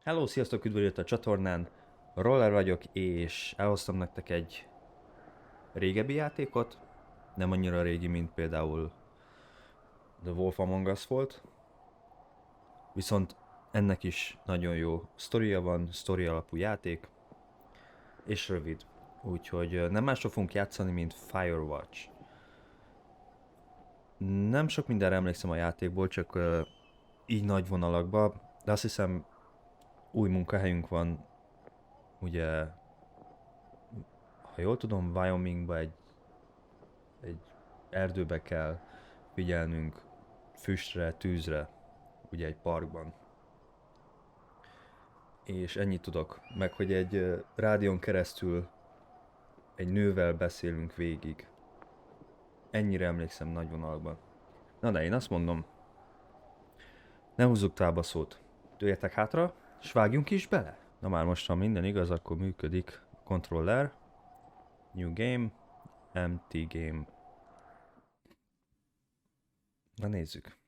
Hello, sziasztok, üdvözlök a csatornán. Roller vagyok, és elhoztam nektek egy régebbi játékot. Nem annyira régi, mint például The Wolf Among Us volt. Viszont ennek is nagyon jó sztoria van, sztori alapú játék. És rövid. Úgyhogy nem másra fogunk játszani, mint Firewatch. Nem sok mindenre emlékszem a játékból, csak így nagy vonalakba. De azt hiszem új munkahelyünk van, ugye, ha jól tudom, Wyomingba egy erdőbe kell figyelnünk füstre, tűzre, ugye egy parkban. És ennyit tudok, meg hogy egy rádión keresztül egy nővel beszélünk végig. Ennyire emlékszem nagy vonalban. Na de én azt mondom, ne húzzuk tovább a szót. Dőljetek hátra, és vágjunk is bele. Na már most, ha minden igaz, akkor működik a controller. New game, empty game. Na nézzük.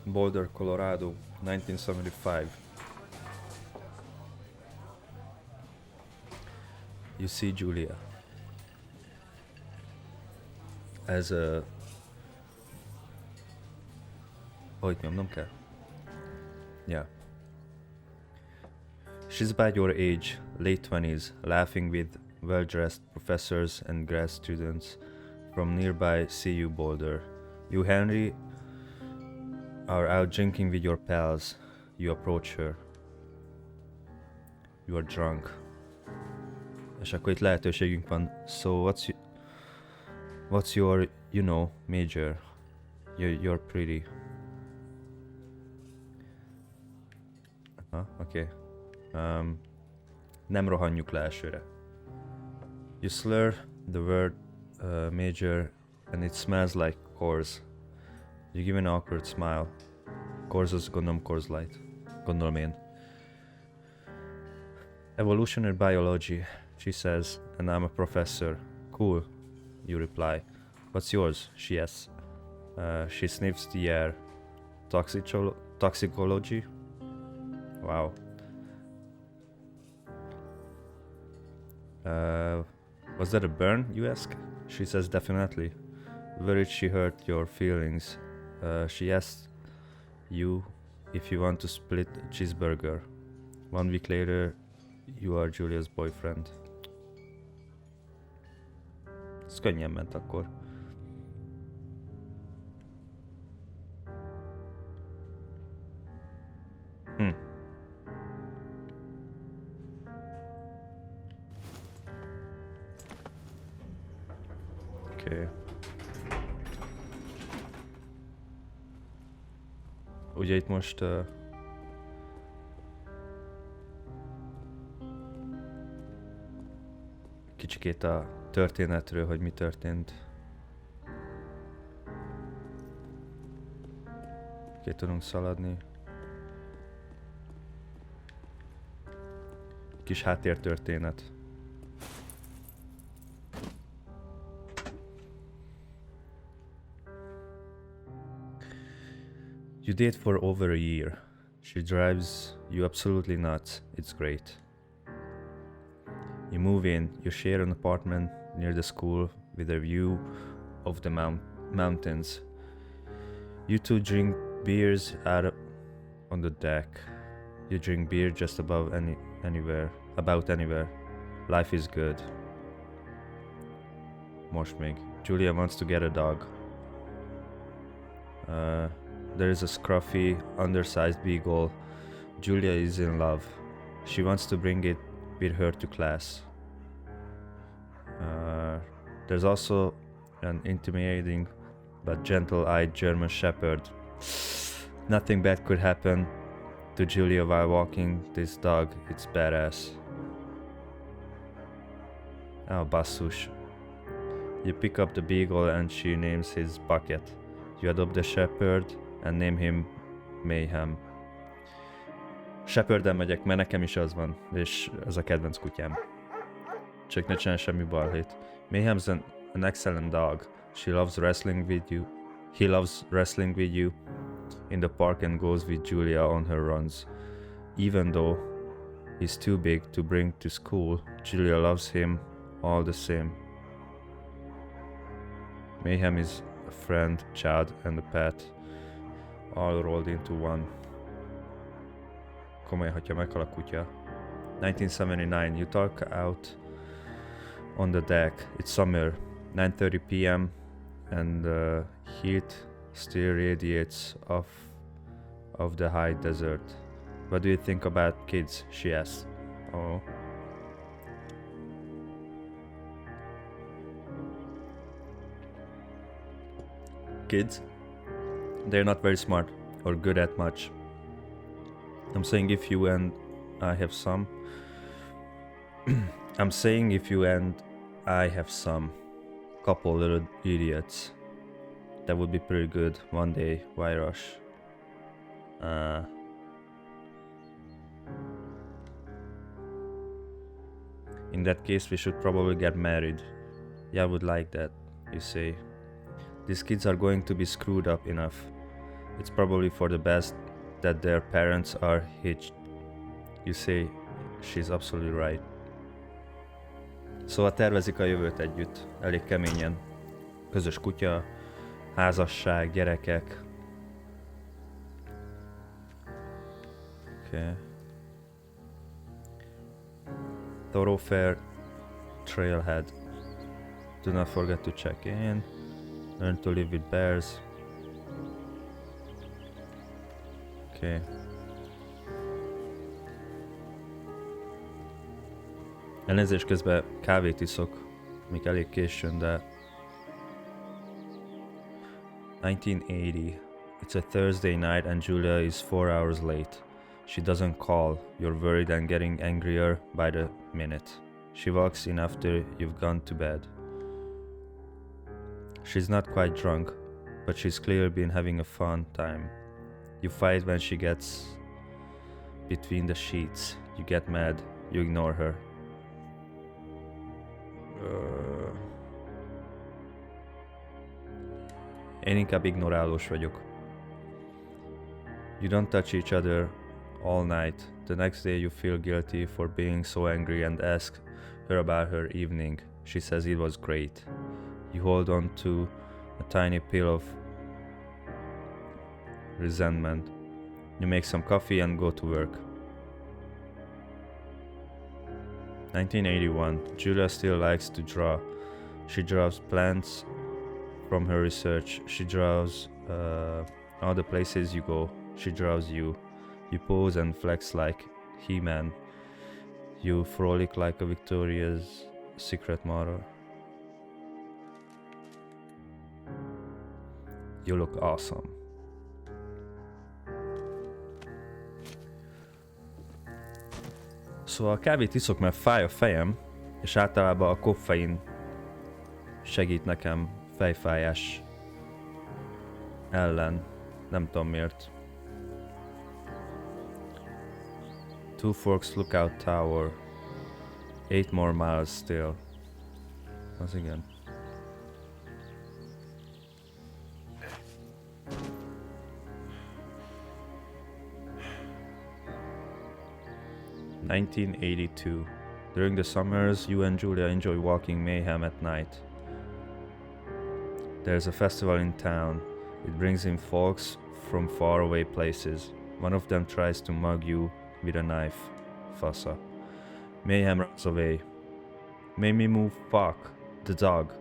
Boulder, Colorado, 1975. You see Julia. Ez hogy nyomnom kell? Yeah. She's about your age, late 20s, laughing with well-dressed professors and grad students from nearby CU Boulder. You, Henry, are out drinking with your pals. You approach her. You are drunk. És akkor itt lehetőségünk van. So what's your, major? You're pretty. Okay. Nem rohanjuk le elsőre. You slur the word major and it smells like Coors. You give an awkward smile. Coors az gondolom Coors Light. Gondolom én. Evolutionary biology, she says, and I'm a professor. Cool, you reply. What's yours? She asks. She sniffs the air. Toxicology? Wow. Was that a burn, you ask? She says definitely. Where did she hurt your feelings? She asks you if you want to split a cheeseburger. 1 week later, you are Julia's boyfriend. Ez könnyen ment akkor. Oké. Ugye itt most kicsikét a történetről, hogy mi történt. Ki tudunk szaladni. Kis háttértörténet. You date for over a year. She drives you absolutely nuts. It's great. You move in, you share an apartment near the school with a view of the mountains. You two drink beers out on the deck. You drink beer just about anywhere. Life is good. Most még. Julia wants to get a dog. There is a scruffy, undersized beagle. Julia is in love. She wants to bring it with her to class. There's also an intimidating but gentle-eyed German shepherd. Nothing bad could happen to Julia while walking this dog. It's badass. Oh, basszus. You pick up the beagle and she names his Bucket. You adopt the shepherd and name him Mayhem. Shepherd-en megyek, mert nekem is az van, és ez a kedvenc kutyám. Csak ne csinálj semmi balhét. Mayhem's an excellent dog. She loves wrestling with you. He loves wrestling with you in the park and goes with Julia on her runs. Even though he's too big to bring to school, Julia loves him all the same. Mayhem is a friend, child, and a pet, all rolled into one. Komolyan, hogyha meghal a kutya. 1979, you talk out on the deck. It's summer, 9:30 p.m. and the heat still radiates of the high desert. What do you think about kids? She asks. Oh. Kids? They're not very smart or good at much. I'm saying if you and I have some. I'm saying if you and I have some couple little idiots, that would be pretty good one day. Why rush? In that case, we should probably get married. Yeah, I would like that, you say. These kids are going to be screwed up enough. It's probably for the best that their parents are hitched. You say, she's absolutely right. Szóval tervezik a jövőt együtt, elég keményen. Közös kutya, házasság, gyerekek. Okay. Thoroughfare, trailhead. Do not forget to check in. Learn to live with bears. Okay. Elnézést, közben kávét iszok, még elég későn, de... 1980. It's a Thursday night and Julia is 4 hours late. She doesn't call. You're worried and getting angrier by the minute. She walks in after you've gone to bed. She's not quite drunk, but she's clearly been having a fun time. You fight when she gets between the sheets. You get mad. You ignore her. Én inkább ignorálós vagyok. You don't touch each other all night. The next day you feel guilty for being so angry and ask her about her evening. She says it was great. You hold on to a tiny pill of resentment. You make some coffee and go to work. 1981. Julia still likes to draw. She draws plants from her research. She draws all the places you go. She draws you. You pose and flex like He-Man. You frolic like a Victoria's Secret model. You look awesome. Szóval kávét iszok, mert fáj a fejem, és általában a koffein segít nekem fejfájás ellen. Nem tudom miért. Two Forks Lookout Tower. 8 more miles still. Az igen. (1982) During the summers, you and Julia enjoy walking Mayhem at night. There's a festival in town. It brings in folks from faraway places. One of them tries to mug you with a knife. Fassa. Mayhem runs away. Make me move, fuck. The dog.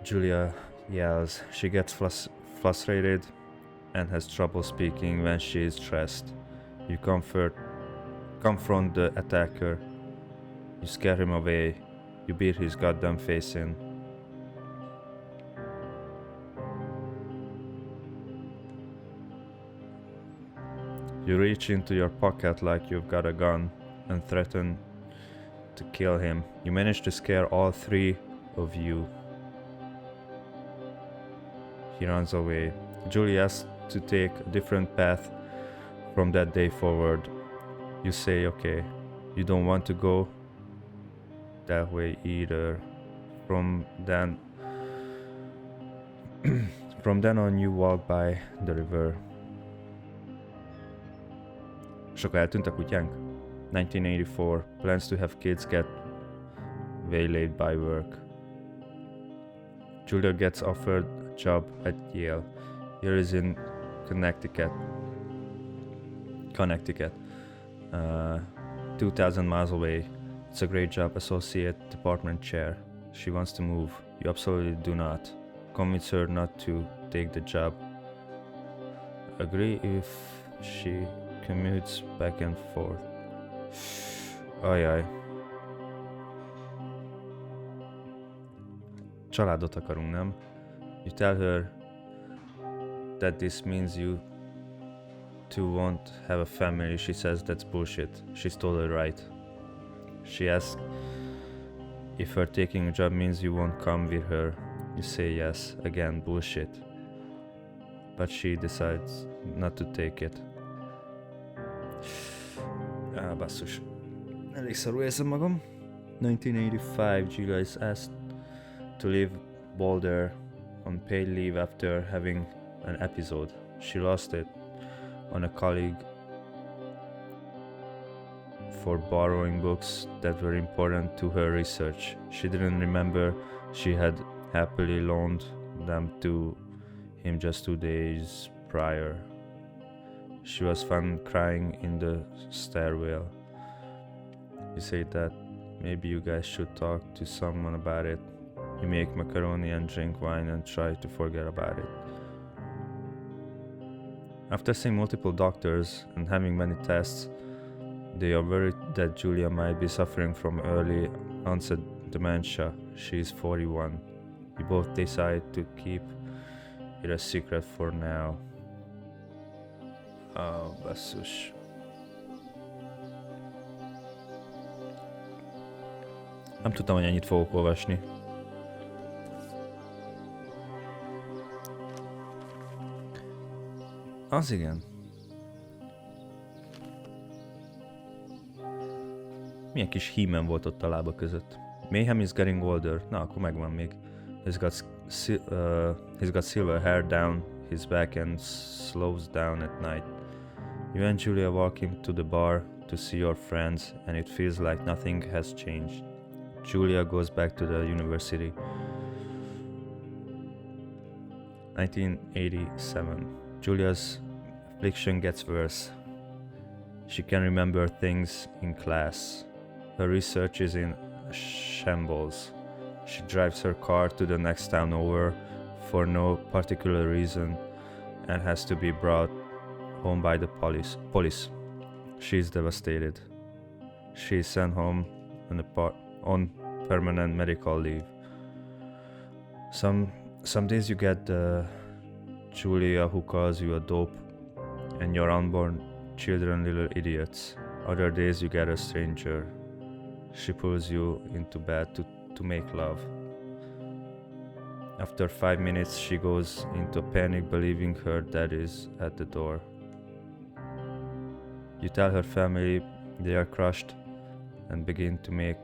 Julia yells. She gets frustrated and has trouble speaking when she is stressed. You confront the attacker. You scare him away. You beat his goddamn face in. You reach into your pocket like you've got a gun and threaten to kill him. You manage to scare all 3 of you. He runs away. Julie asks to take a different path from that day forward. You say okay. You don't want to go that way either. From then on you walk by the river. És akkor eltűnt a kutyánk? 1984. Plans to have kids get waylaid by work. Julia gets offered a job at Yale. Yale is in Connecticut. 2,000 miles away. It's a great job, associate department chair. She wants to move. You absolutely do not. Convince her not to take the job. Agree if she commutes back and forth. Ajaj. Családot akarunk, nem? You tell her that this means you two won't have a family. She says that's bullshit. She's totally right. She asks if her taking a job means you won't come with her. You say yes. Again, bullshit. But she decides not to take it. Basszus. Elég szarul érzem magam. 1985, Julia is asked to leave Boulder on paid leave after having an episode. She lost it on a colleague for borrowing books that were important to her research. She didn't remember she had happily loaned them to him just 2 days prior. She was found crying in the stairwell. You say that maybe you guys should talk to someone about it. You make macaroni and drink wine and try to forget about it. After seeing multiple doctors and having many tests, they are worried that Julia might be suffering from early onset dementia. She is 41. We both decide to keep it a secret for now. Basszus. Nem tudtam, hogy ennyit fogok olvasni. Az igen. Milyen kis hímen volt ott a lába között. Mayhem is getting older. Na, akkor megvan még. He's got silver hair down his back and slows down at night. You and Julia walk him to the bar to see your friends, and it feels like nothing has changed. Julia goes back to the university. 1987. Julia's affliction gets worse. She can remember things in class. Her research is in shambles. She drives her car to the next town over for no particular reason and has to be brought home by the police. She is devastated. She is sent home on permanent medical leave. Some days you get Julia who calls you a dope and your unborn children little idiots. Other days you get a stranger. She pulls you into bed to make love. After 5 minutes she goes into panic believing her dad is at the door. You tell her family they are crushed and begin to make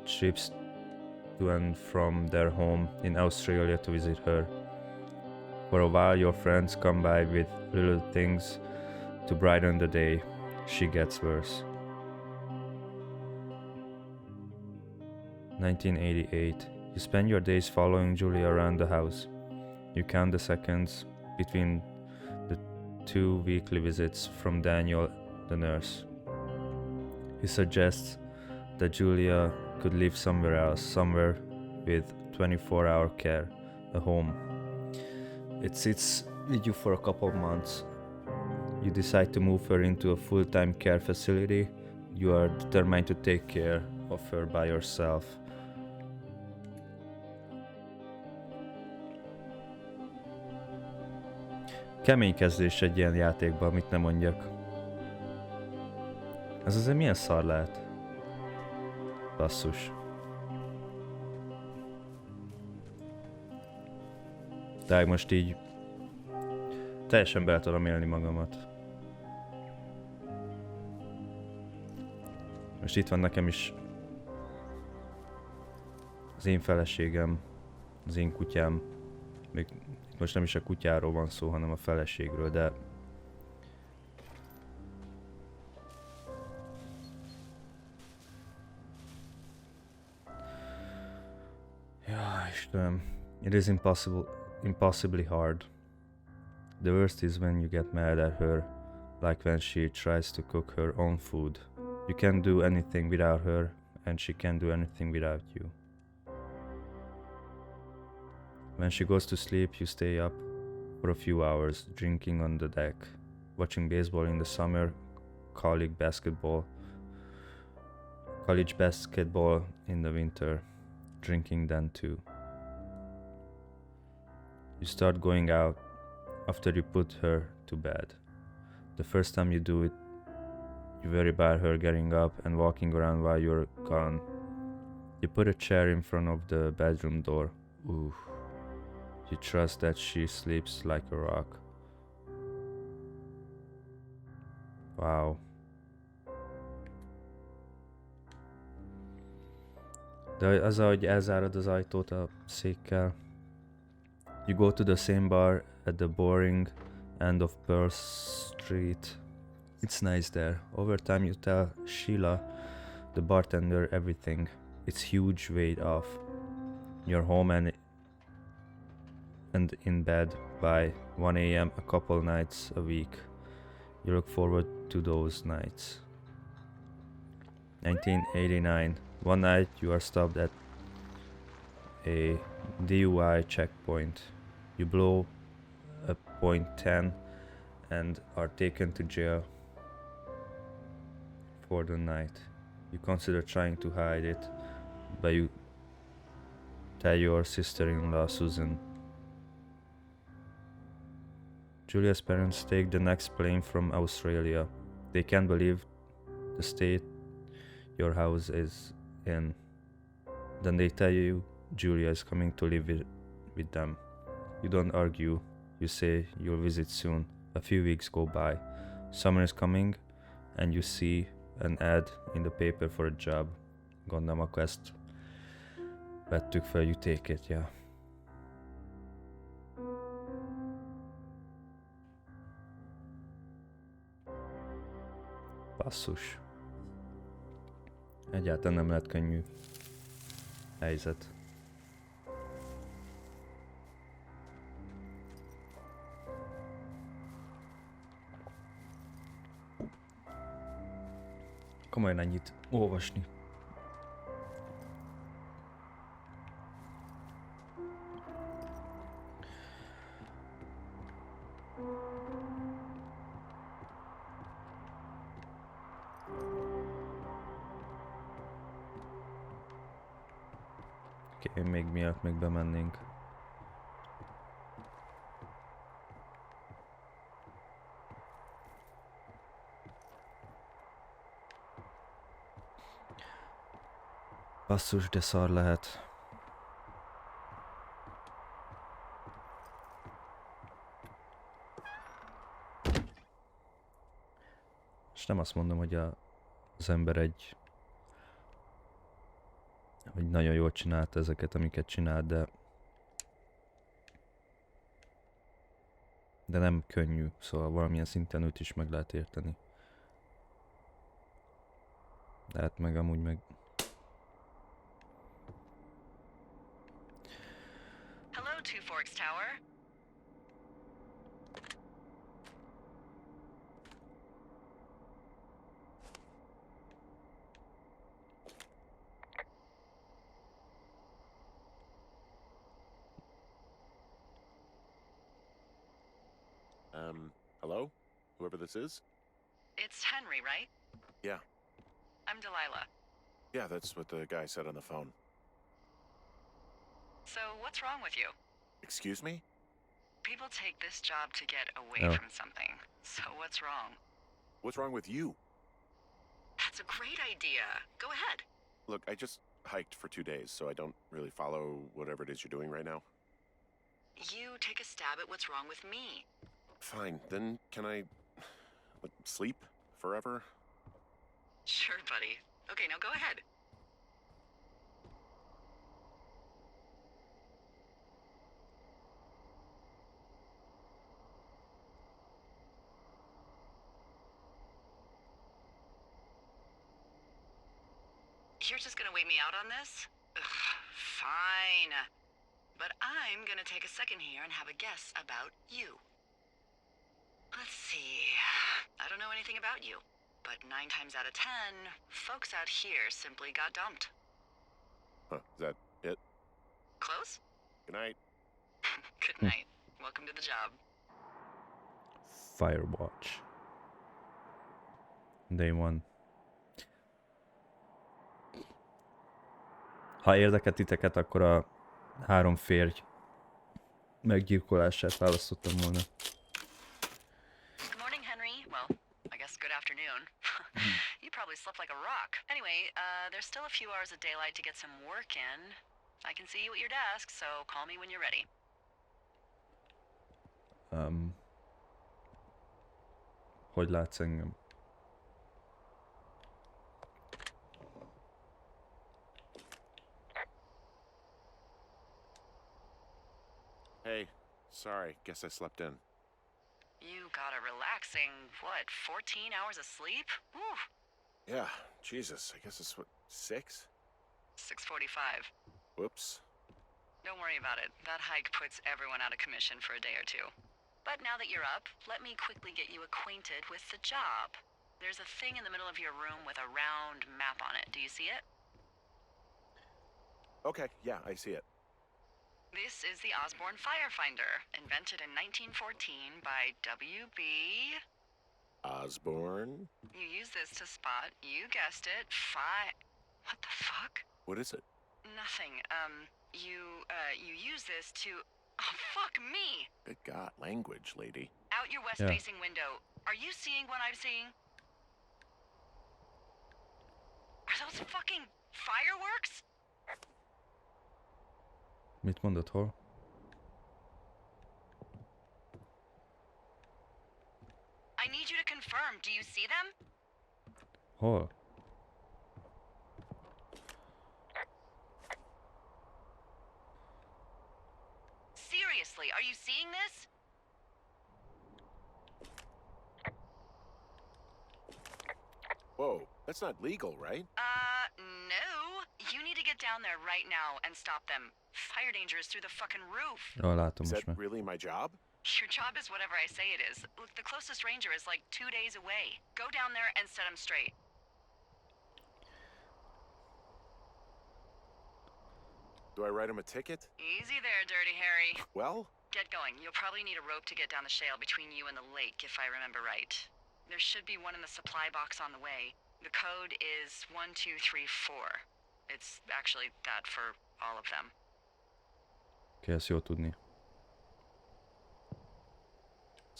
trips to and from their home in Australia to visit her. For a while your friends come by with little things to brighten the day. She gets worse. 1988. You spend your days following Julia around the house. You count the seconds between the 2 weekly visits from Daniel, the nurse. He suggests that Julia could live somewhere else, somewhere with 24-hour care, a home. It sits with you for a couple of months. You decide to move her into a full-time care facility. You are determined to take care of her by yourself. Kemény kezdés egy ilyen játékban, mit nem mondjak. Ez azért milyen szar lehet? Basszus. Tehát most így teljesen bele tudom élni magamat. Most itt van nekem is az én feleségem, az én kutyám. Még most nem is a kutyáról van szó, hanem a feleségről, de ja, Istenem. It is impossibly hard. The worst is when you get mad at her, like when she tries to cook her own food. You can't do anything without her, and she can't do anything without you. When she goes to sleep, you stay up for a few hours, drinking on the deck, watching baseball in the summer, college basketball in the winter, drinking then too. You start going out after you put her to bed. The first time you do it, you worry about her getting up and walking around while you're gone. You put a chair in front of the bedroom door. Ooh. You trust that she sleeps like a rock. Wow. De az, ahogy elzárod az ajtót a székkel. You go to the same bar at the boring end of Pearl Street. It's nice there. Over time you tell Sheila, the bartender, everything. It's huge weight off. You're home and in bed by 1 a.m. a couple nights a week. You look forward to those nights. 1989. One night you are stopped at a DUI checkpoint. You blow a .10 and are taken to jail for the night. You consider trying to hide it, but you tell your sister-in-law Susan. Julia's parents take the next plane from Australia. They can't believe the state your house is in. Then they tell you Julia is coming to live with them. You don't argue. You say you'll visit soon. A few weeks go by. Summer is coming, and you see an ad in the paper for a job. Gondolom, akkor ezt vettük fel, you take it, yeah. Basszus. Egyáltalán nem lehet könnyű helyzet. Komolyan ennyit olvasni. Oké, még miatt még bemennénk. Basszus, de szar lehet. És nem azt mondom, hogy az ember hogy nagyon jól csinálta ezeket, amiket csinált, de nem könnyű, szóval valamilyen szinten őt is meg lehet érteni. De hát meg amúgy meg... Hello, Two Forks Tower. Hello? Whoever this is? It's Henry, right? Yeah. I'm Delilah. Yeah, that's what the guy said on the phone. So, what's wrong with you? Excuse me? People take this job to get away from something. So, what's wrong? What's wrong with you? That's a great idea. Go ahead. Look, I just hiked for 2 days, so I don't really follow whatever it is you're doing right now. you take a stab at what's wrong with me. Fine, then can I sleep forever? Sure, buddy. Okay, now go ahead. You're just gonna wait me out on this? Ugh, fine. But I'm gonna take a second here and have a guess about you. Let's see. I don't know anything about you, but 9 times out of 10, folks out here simply got dumped. Huh, is that it? Close? Good night. Good night. Welcome to the job. Firewatch. Day 1. Ha érdekel titeket, akkor a 3 férj meggyilkolását választottam volna. Good morning, Henry. Well, I guess good afternoon. You probably slept like a rock. Anyway, there's still a few hours of daylight to get some work in. I can see you at your desk, so call me when you're ready. Hogy látsz engem? Hey, sorry, guess I slept in. You got a relaxing, what, 14 hours of sleep? Whew. Yeah, Jesus, I guess it's what, 6? 6:45. Whoops. Don't worry about it. That hike puts everyone out of commission for a day or two. But now that you're up, let me quickly get you acquainted with the job. There's a thing in the middle of your room with a round map on it. Do you see it? Okay, yeah, I see it. This is the Osborne Firefinder, invented in 1914 by W.B. Osborne? You use this to spot, you guessed it, What the fuck? What is it? Nothing. You use this to... Oh, fuck me! Good God, language, lady. Out your west-facing window. Are you seeing what I'm seeing? Are those fucking fireworks? Mit mondod, hol? I need you to confirm. Do you see them? Hol? Seriously, are you seeing this? Whoa, that's not legal, right? No. You need to get down there right now and stop them. Fire danger is through the fucking roof. Jól látom Is most that már. really my job? Your job is whatever I say it is. Look, the closest ranger is like 2 days away. Go down there and set him straight. Do I write him a ticket? Easy there, Dirty Harry. Well, Get going. You'll probably need a rope to get down the shale between you and the lake, if I remember right. There should be one in the supply box on the way. The code is 1234. It's actually that for all of them. Oké, ezt jó tudni.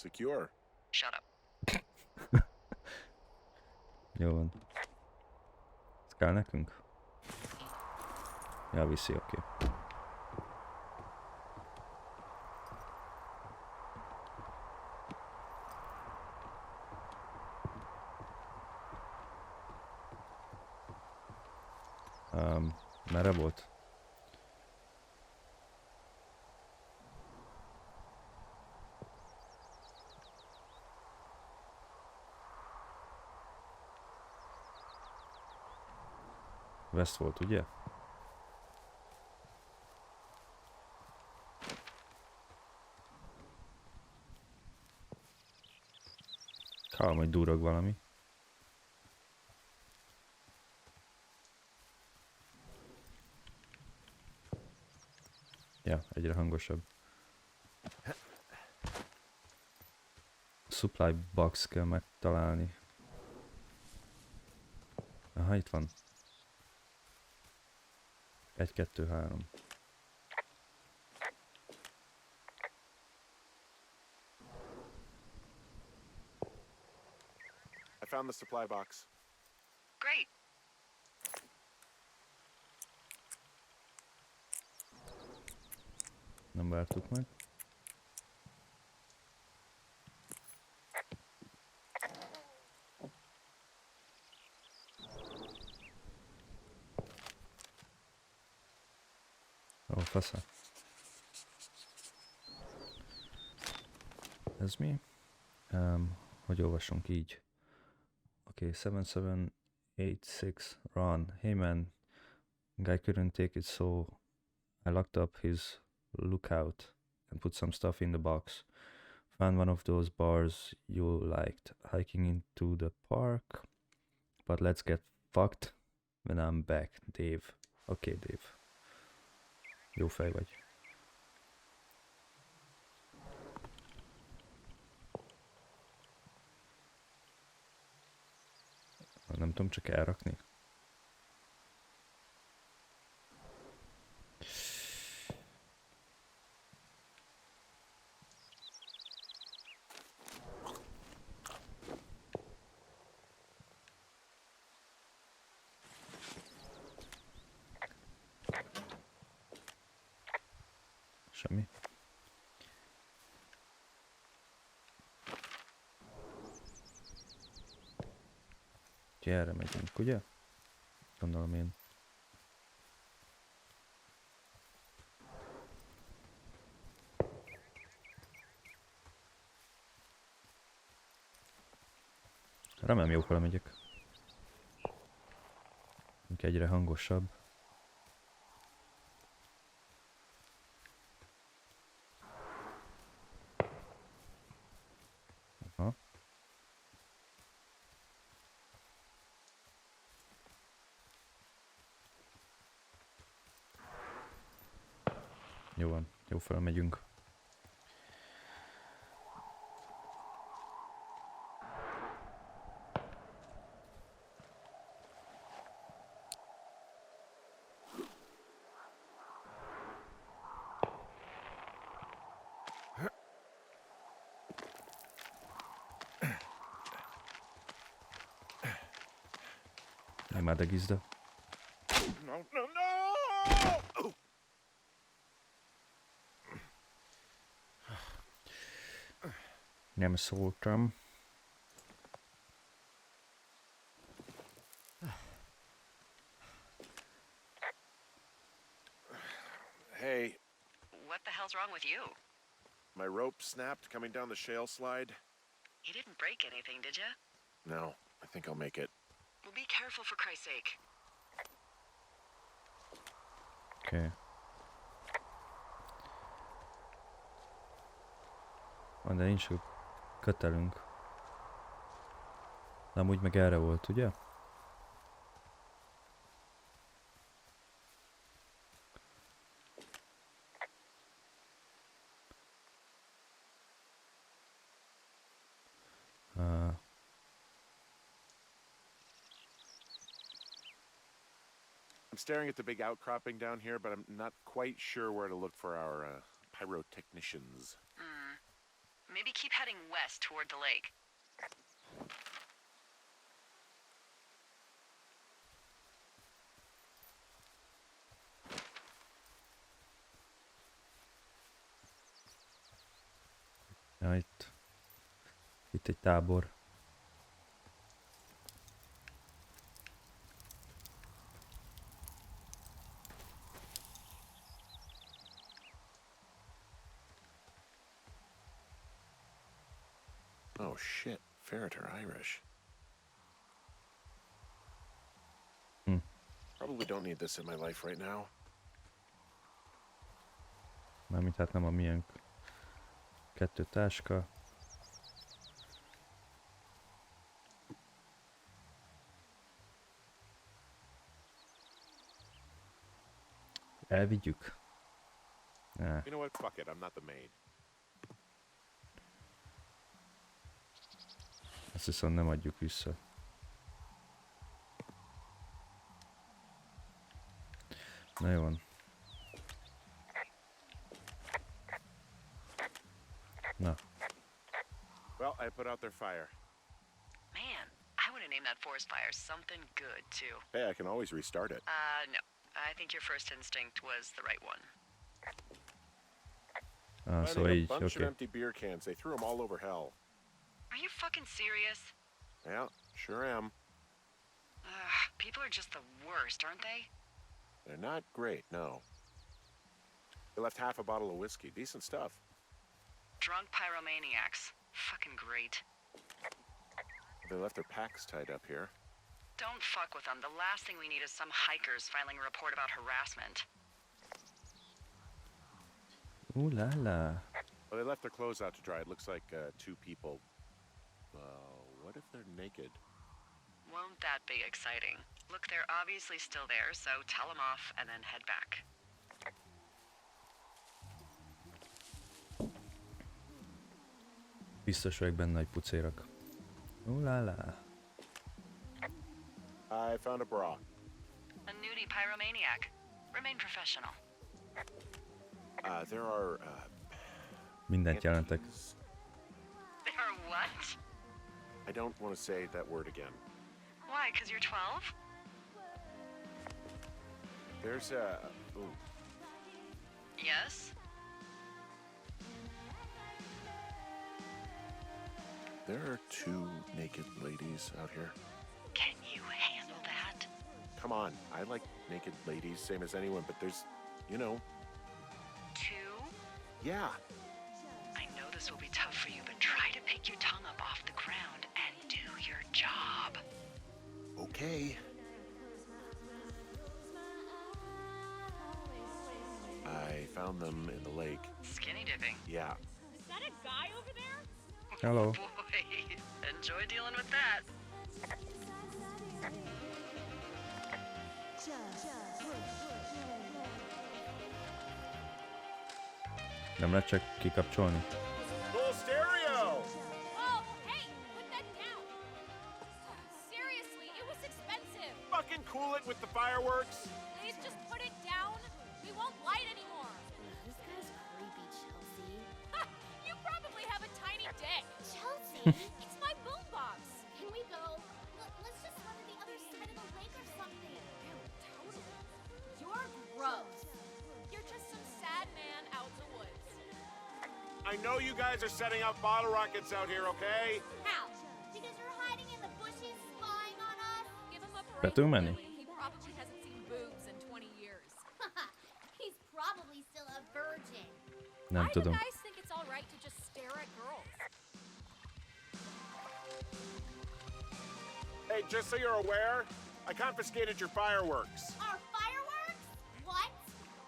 secure. Shut up. Jó van. Ez kell nekünk? Ja, viszi, oké. Merre volt? West volt, ugye? Hallom, hogy durog valami. Ja, egyre hangosabb. Supply box kell megtalálni. Aha, itt van. 1, 2, 3. I found the supply box. Great. Nem vártuk meg. fasza? Ez mi? Hogy olvasunk így? Okay, 7786 run. Hey man, guy couldn't take it, so I locked up his lookout and put some stuff in the box. Found one of those bars you liked, hiking into the park. But let's get fucked when I'm back, Dave. Okay, Dave. Jó fej vagy. Nem tudom csak elrakni. Semmi. Úgyhogy erre megyünk, ugye? Gondolom én. Remélem jókora megyek. Egyre hangosabb. Aha. Jó van, jó felmegyünk. Nem már degizda. No, no, no! Nem szóltam. Hey, What the hell's wrong with you? my rope snapped coming down the shale slide. You didn't break anything, did you? No, I think I'll make it. Well, be careful for Christ's sake. Oké. Van, de nincs sok kötelünk. De amúgy meg erre volt, ugye? I'm staring at the big outcropping down here, but I'm not quite sure where to look for our pyrotechnicians. Maybe keep heading west toward the lake. Ja, itt egy tábor. Oh shit, ferret are Irish. Probably don't need this in my life right now. Mármint hát nem a miénk. 2 táska. Elvigyük? You know what? Fuck it, I'm not the maid. Ezt viszont nem adjuk vissza. Na jó van. Na. Well, I put out their fire. Man, I would have named that forest fire something good, too. Hey, I can always restart it. No. I think your first instinct was the right one. Szóval Finding így, a bunch of oké. empty beer cans. They threw them all over hell. Are you fucking serious? Yeah, sure am. People are just the worst, aren't they? They're not great, no. They left half a bottle of whiskey. Decent stuff. Drunk pyromaniacs. Fucking great. They left their packs tied up here. Don't fuck with them. The last thing we need is some hikers filing a report about harassment. Ooh la la. Well, they left their clothes out to dry. It looks like 2 people. What if they're naked? Won't that be exciting? Look, they're obviously still there, so tell them off and then head back. Biztos vagyok benne, hogy pucérak. Ooh la la. I found a bra. A nudie pyromaniac. Remain professional. There are, Mindent jelentek. They are what? I don't want to say that word again. Why, 'cause you're 12? There's a... Ooh. Yes? There are 2 naked ladies out here. Can you handle that? Come on, I like naked ladies, same as anyone, but there's, you know... 2? Yeah. I know this will be tough for you, but try to pick your tongue up off the ground and do your job. Okay. I found them in the lake. Skinny dipping. Yeah. Is that a guy over there? Hello. Boy, enjoy dealing with that. Nem lehet csak kikapcsolni? Full stereo! Oh, hey, put that down. Seriously, it was expensive. Fucking cool it with the fireworks! Please just put it down. We won't light anymore. This guy's creepy, Chelsea. Ha, you probably have a tiny dick. Chelsea, It's my boombox. can we go? Let's just run to the other side of the lake or something. Totally. You're gross. You're just some sad man out in the woods. I know you guys are setting up bottle rockets out here, okay? How? Because you're hiding in the bushes, spying on us? Give him a break. But too many. Lily. He probably hasn't seen boobs in 20 years. He's probably still a virgin. Nem Why do tudom. guys think it's all right to just stare at girls? Hey, just so you're aware, I confiscated your fireworks. Our fireworks? What?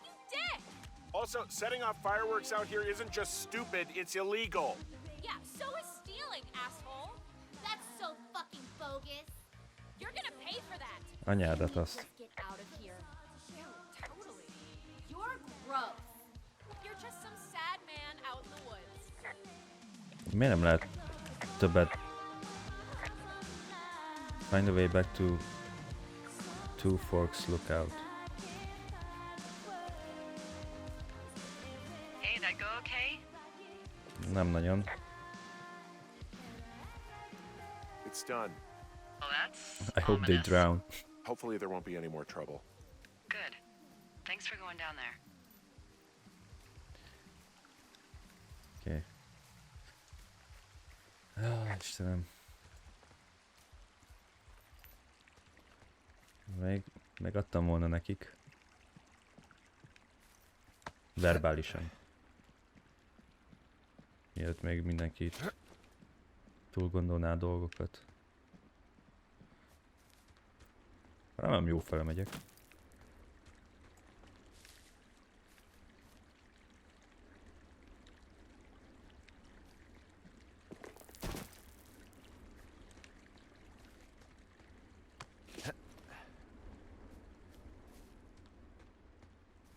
You dick! Also, setting off fireworks out here isn't just stupid, it's illegal. Yeah, so is stealing, asshole. That's so fucking bogus. You're gonna pay for that. Anyádat azt. Just get out of here. Totally. You're gross. You're just some sad man out in the woods. Miért nem lehet többet? Find a way back to Two Forks Lookout. Hey, that go okay? Nem nagyon. It's done. Well, that's I hope they ominous. drown. Hopefully there won't be any more trouble. Good. Thanks for going down there. Oké. Istenem. Megadtam volna nekik. Verbálisan. Mielőtt még mindenki itt túl gondolná a dolgokat. Remélem jó fele megyek.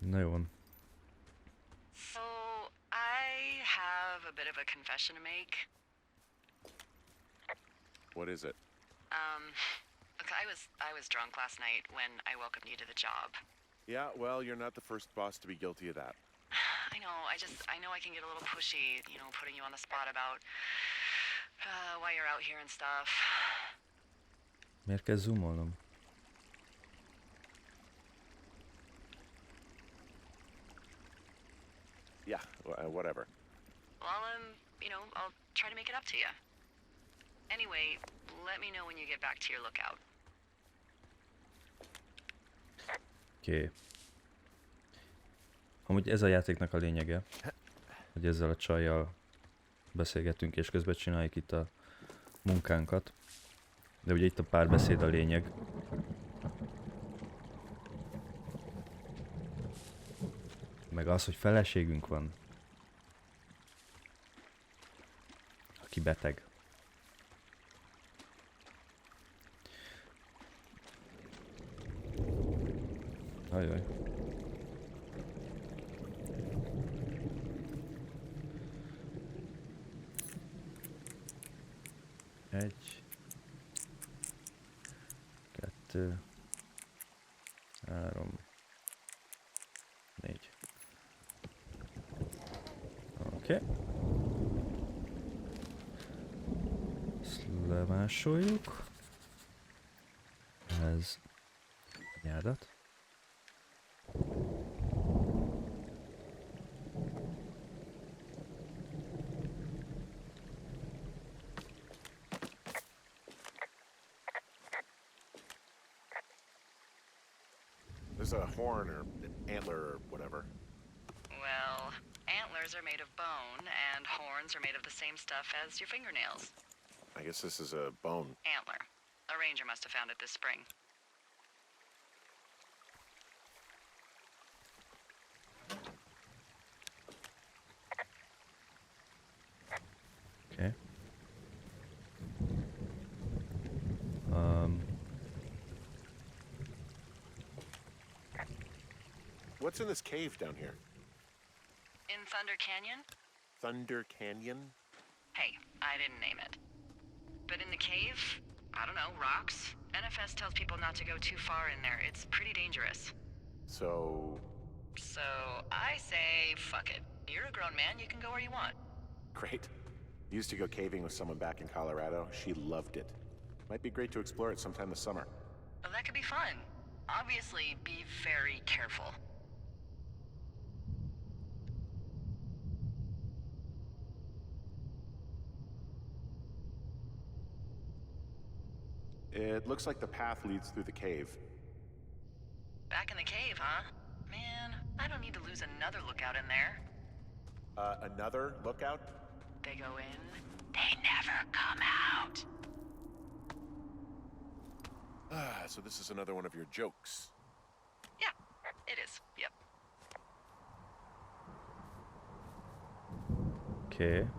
Na jó van. So, I have a bit of a confession to make. What is it? Look, I was drunk last night when I welcomed you to the job. Yeah, well, you're not the first boss to be guilty of that. I know, I know I can get a little pushy, you know, putting you on the spot about why you're out here and stuff. Miért kell zoomolnom? Yeah, whatever. Well, you know, I'll try to make it up to you. Anyway, let me know when you get back to your lookout. Oké. Amúgy ez a játéknak a lényege, hogy ezzel a csajjal beszélgetünk és közben csináljuk itt a munkánkat. De ugye itt a párbeszéd a lényeg. Meg az, hogy feleségünk van, aki beteg. Ajaj. Egy. Kettő. Három. Négy. Oké. Ezt lemásoljuk. Ez nyádat. There's a horn or an antler or whatever. Well, antlers are made of bone, and horns are made of the same stuff as your fingernails. I guess this is a bone. Antler. A ranger must have found it this spring. Okay. What's in this cave down here? In Thunder Canyon? Thunder Canyon? Hey, I didn't name it. But in the cave, I don't know, rocks? NFS tells people not to go too far in there. It's pretty dangerous. So... So, I say, fuck it. You're a grown man, you can go where you want. Great. Used to go caving with someone back in Colorado. She loved it. Might be great to explore it sometime this summer. Well, that could be fun. Obviously, be very careful. It looks like the path leads through the cave. Back in the cave, huh? Man, I don't need to lose another lookout in there. Another lookout? They go in, they never come out. So this is another one of your jokes. Yeah, it is. Yep. Oké.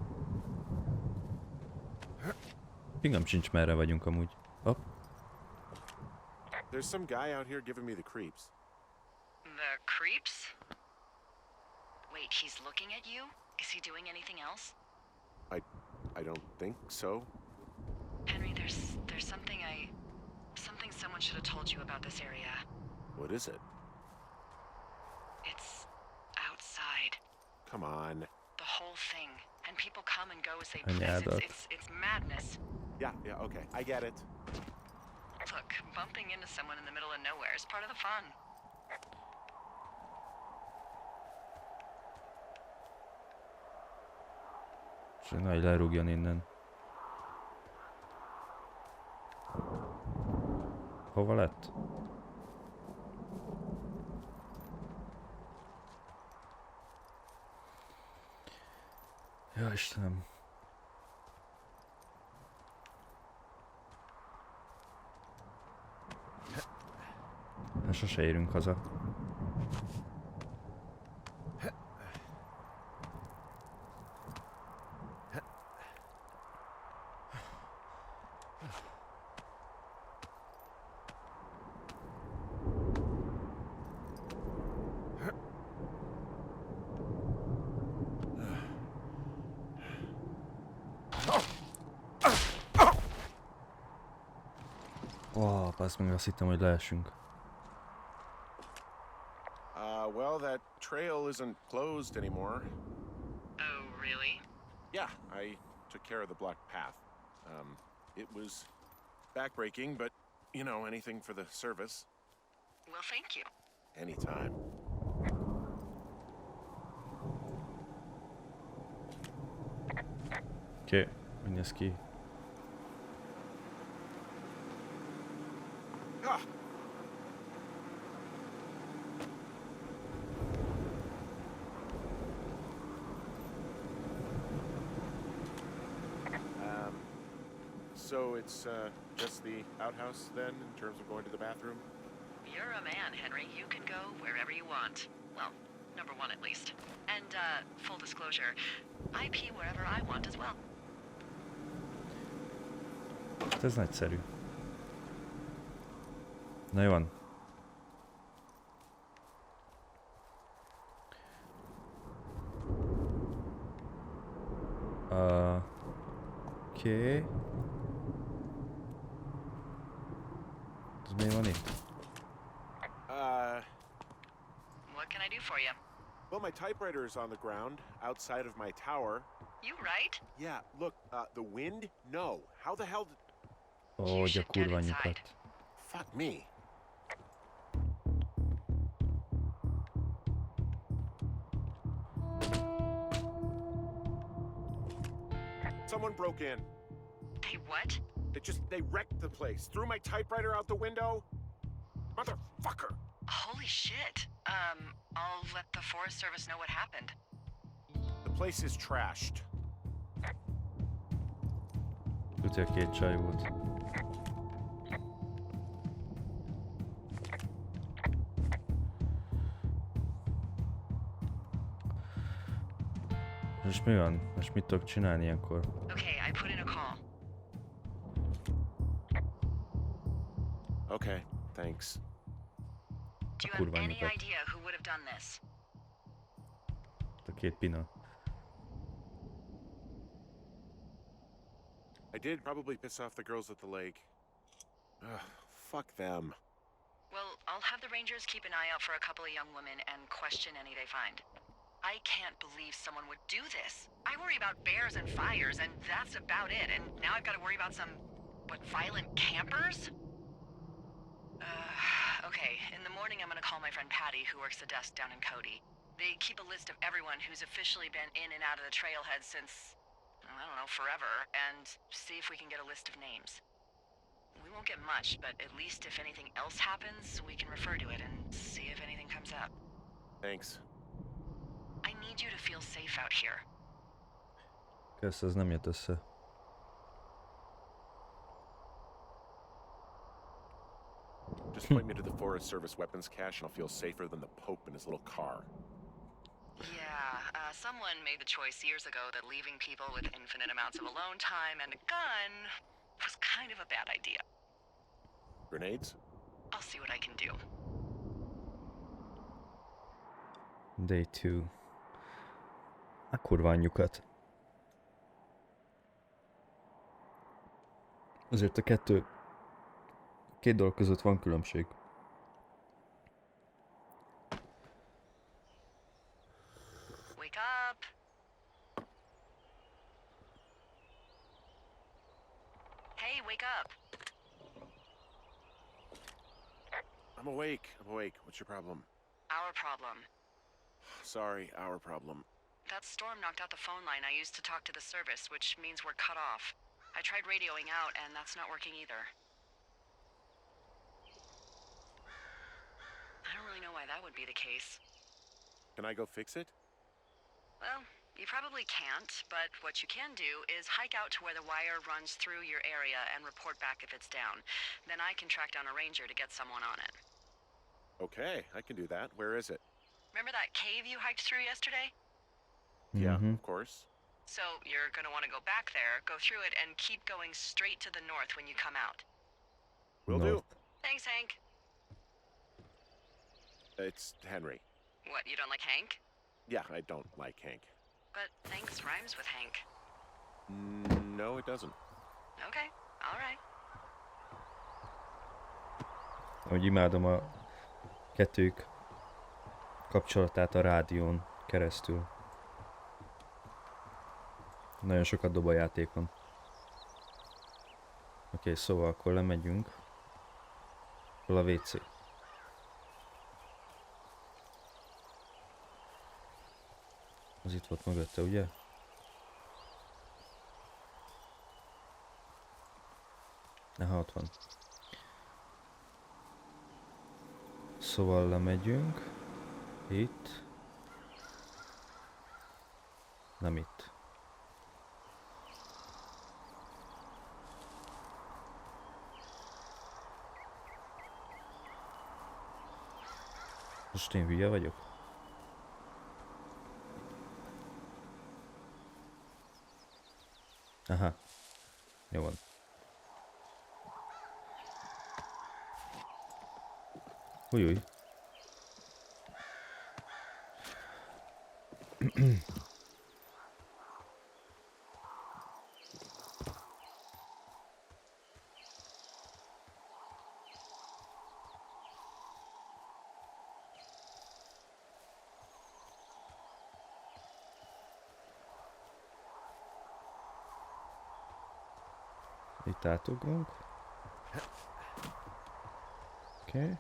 Fingam sincs merre vagyunk amúgy. Hopp. There's some guy out here giving me the creeps. The creeps? Wait, he's looking at you? Is he doing anything else? I don't think so. Henry, there's something something someone should have told you about this area. What is it? It's outside. Come on. The whole thing. And people come and go as they Yeah, please. It's madness. Yeah, okay, I get it. Look, bumping into someone in the middle of nowhere is part of the fun. Na, hogy lerúgjon innen. Hova lett? Ja, Istenem. Hát sose érünk haza. Ó, azt meg azt hittem, hogy leesünk. Well, that trail isn't closed anymore. Oh, really? Yeah, I took care of the blocked path. It was backbreaking, but, you know, anything for the service. Well, thank you. Anytime. Oké, hogy néz ki? So it's just the outhouse then, in terms of going to the bathroom? You're a man, Henry. You can go wherever you want. Well, number one at least. And, full disclosure, I pee wherever I want as well. Ez nagyszerű. Na jó van. Oké. Ez mi van itt? What can I do for you? Well, my typewriter is on the ground, outside of my tower. You right? Yeah, look, the wind? No. How the hell did... Ó, hogy a kurva anyukat. Fuck me. Someone broke in. Hey, what? They wrecked the place. Threw my typewriter out the window. Motherfucker. Holy shit. I'll let the Forest Service know what happened. The place is trashed. Tudja, két csaj volt. Most mi van? Most mit tudok csinálni ilyenkor? Okay, I put in a call. Okay, thanks. Do you kurva have any anyukat. idea who would have done this? A két pina. I did probably piss off the girls at the lake. Ugh, fuck them. Well, I'll have the Rangers keep an eye out for a couple of young women and question any they find. I can't believe someone would do this. I worry about bears and fires, and that's about it. And now I've got to worry about some, violent campers? Okay, in the morning I'm gonna call my friend Patty, who works the desk down in Cody. They keep a list of everyone who's officially been in and out of the trailhead since, I don't know, forever, and see if we can get a list of names. We won't get much, but at least if anything else happens, we can refer to it and see if anything comes up. Thanks. I need you to feel safe out here. Kösz, ez nem jött össze. Just point me to the Forest Service weapons cache and I'll feel safer than the Pope in his little car. Yeah, someone made the choice years ago that leaving people with infinite amounts of alone time and a gun was kind of a bad idea. Grenades? I'll see what I can do. Day 2. A kurva anyjukat. Azért a két dolog között van különbség. Wake up! Hey, wake up! I'm awake. What's your problem? Our problem. Sorry, our problem. That storm knocked out the phone line I used to talk to the service, which means we're cut off. I tried radioing out, and that's not working either. I don't really know why that would be the case. Can I go fix it? Well, you probably can't, but what you can do is hike out to where the wire runs through your area and report back if it's down. Then I can track down a ranger to get someone on it. Okay, I can do that. Where is it? Remember that cave you hiked through yesterday? Yeah, of course. So you're gonna want to go back there, go through it, and keep going straight to the north when you come out. Will do. Thanks, Hank. It's Henry. What, you don't like Hank? Yeah, I don't like Hank. But thanks rhymes with Hank. No, it doesn't. Okay, alright. Ahogy imádom a kettők kapcsolatát a rádión keresztül. Nagyon sokat dob a játékon. Oké, szóval akkor lemegyünk. Hol a WC? Az itt volt mögötte, ugye? Aha, ott van. Szóval lemegyünk. Itt. Nem itt. Most én hülye vagyok? Aha. Jó van. Új. Itt átugrunk. Oké.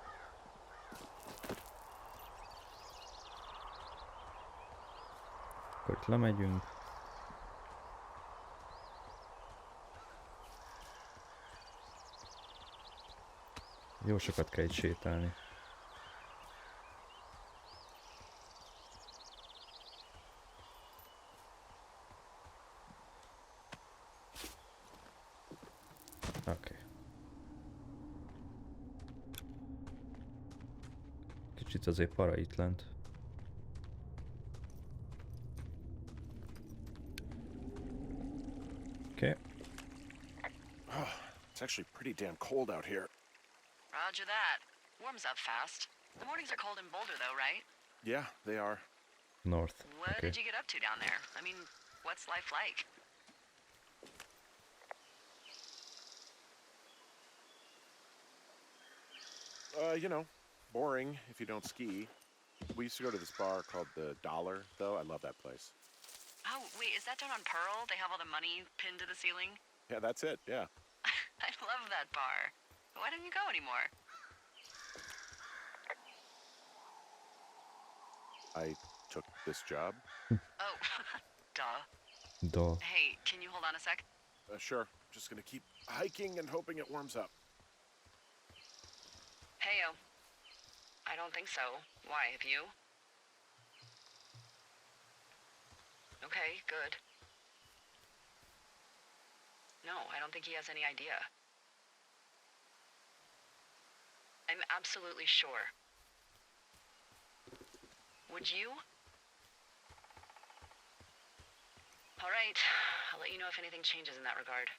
Akkor itt lemegyünk. Jó sokat kell itt sétálni. Oké. Kicsit azért para itt lent. Okay. Oh, it's actually pretty damn cold out here. Roger that. Warms up fast. The mornings are cold in Boulder, though, right? Yeah, they are. North. What Okay. did you get up to down there? I mean, what's life like? You know, boring if you don't ski. We used to go to this bar called the Dollar, though. I love that place. Oh, wait, is that down on Pearl? They have all the money pinned to the ceiling? Yeah, that's it, yeah. I love that bar. Why don't you go anymore? I took this job. Oh, duh. Duh. Hey, can you hold on a sec? Sure. Just gonna keep hiking and hoping it warms up. Heyo. I don't think so. Why, have you? Okay, good. No, I don't think he has any idea. I'm absolutely sure. Would you? All right, I'll let you know if anything changes in that regard.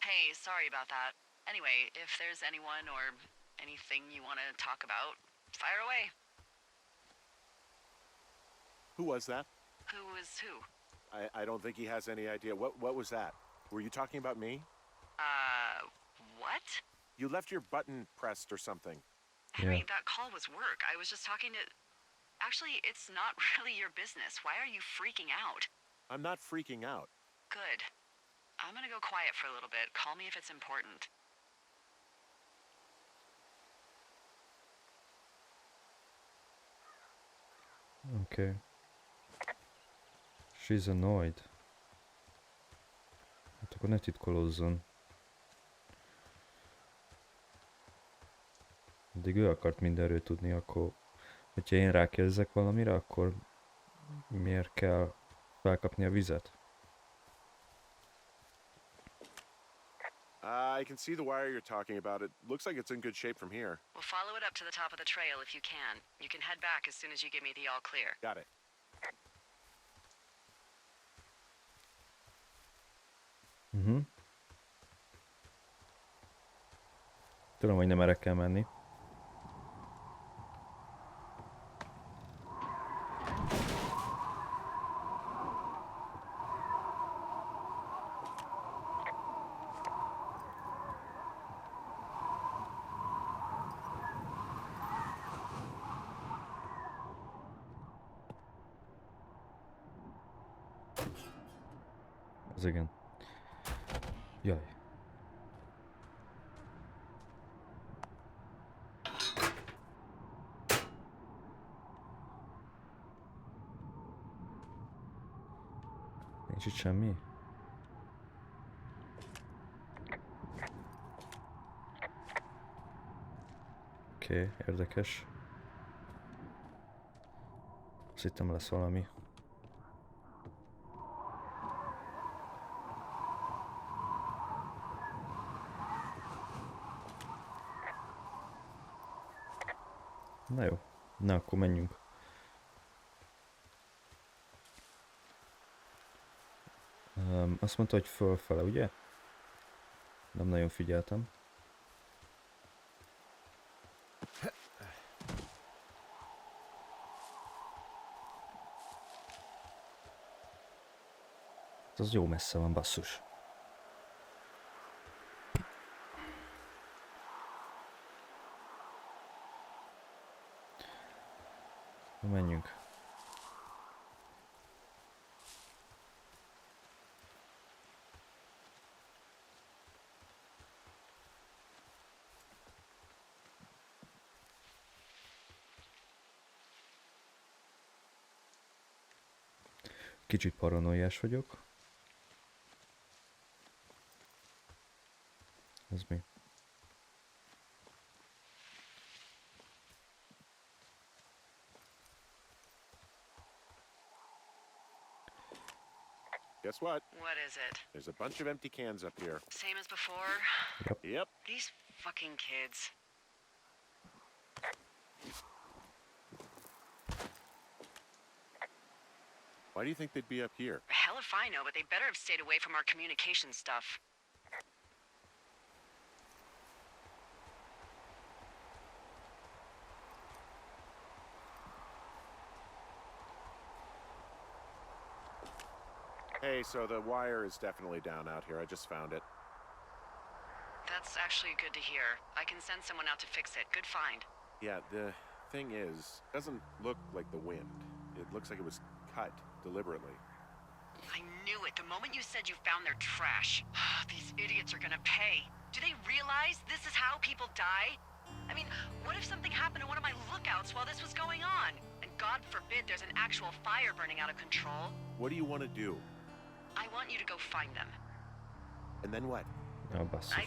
Hey, sorry about that. Anyway, if there's anyone or anything you want to talk about, fire away. Who was that? Who is who? I don't think he has any idea. What was that? Were you talking about me? What? You left your button pressed or something. Henry, Yeah. that call was work. I was just talking to... Actually, it's not really your business. Why are you freaking out? I'm not freaking out. Good. I'm gonna go quiet for a little bit. Call me if it's important. Okay. She's annoyed. Hát akkor ne titkolózzon. Addig ő akart mindenről tudni, akkor... Hogyha én rákérdezek valamire, akkor... Miért kell felkapni a vizet? I can see the wire you're talking about. It looks like it's in good shape from here. We'll follow it up to the top of the trail if you can. You can head back as soon as you give me the all clear. Got it. Tudom, hogy nem erre kell menni. Az igen. Jaj. Nincs itt semmi? Oké, érdekes. Azt hittem lesz valami. Na jó. Na, akkor menjünk. Azt mondta, hogy fölfele, ugye? Nem nagyon figyeltem. Az jó messze van, basszus. Na, menjünk. Kicsit paranoiás vagyok. Ez mi? Guess what? What is it? There's a bunch of empty cans up here. Same as before? Yep. These fucking kids. Why do you think they'd be up here? Hell if I know, but they better have stayed away from our communication stuff. Hey, so the wire is definitely down out here. I just found it. That's actually good to hear. I can send someone out to fix it. Good find. Yeah, the thing is, it doesn't look like the wind. It looks like it was cut deliberately. I knew it the moment you said you found their trash. These idiots are gonna pay. Do they realize this is how people die? I mean, what if something happened to one of my lookouts while this was going on? And God forbid there's an actual fire burning out of control. What do you want to do? I want you to go find them. And then what? Ja, basszus.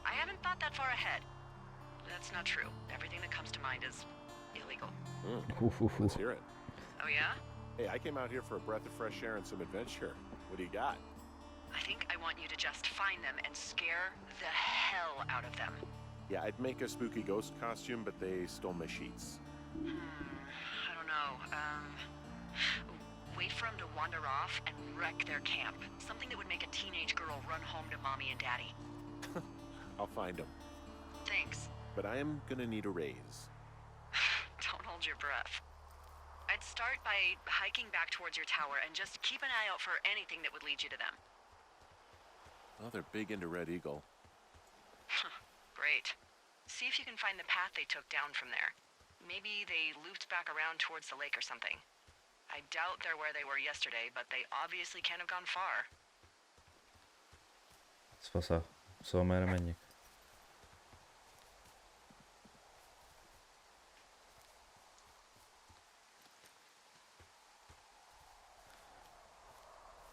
I haven't thought that far ahead. That's not true. Everything that comes to mind is illegal. Let's hear it. Oh yeah? Hey, I came out here for a breath of fresh air and some adventure. What do you got? I think I want you to just find them and scare the hell out of them. Yeah, I'd make a spooky ghost costume, but they stole my sheets. I don't know. Wait for them to wander off and wreck their camp. Something that would make a teenage girl run home to mommy and daddy. I'll find them. Thanks. But I am gonna need a raise. Don't hold your breath. I'd start by hiking back towards your tower and just keep an eye out for anything that would lead you to them. Well, they're big into Red Eagle. Great. See if you can find the path they took down from there. Maybe they looped back around towards the lake or something. I doubt they're where they were yesterday, but they obviously can't have gone far. Ez fasza. Szóval merre menjek?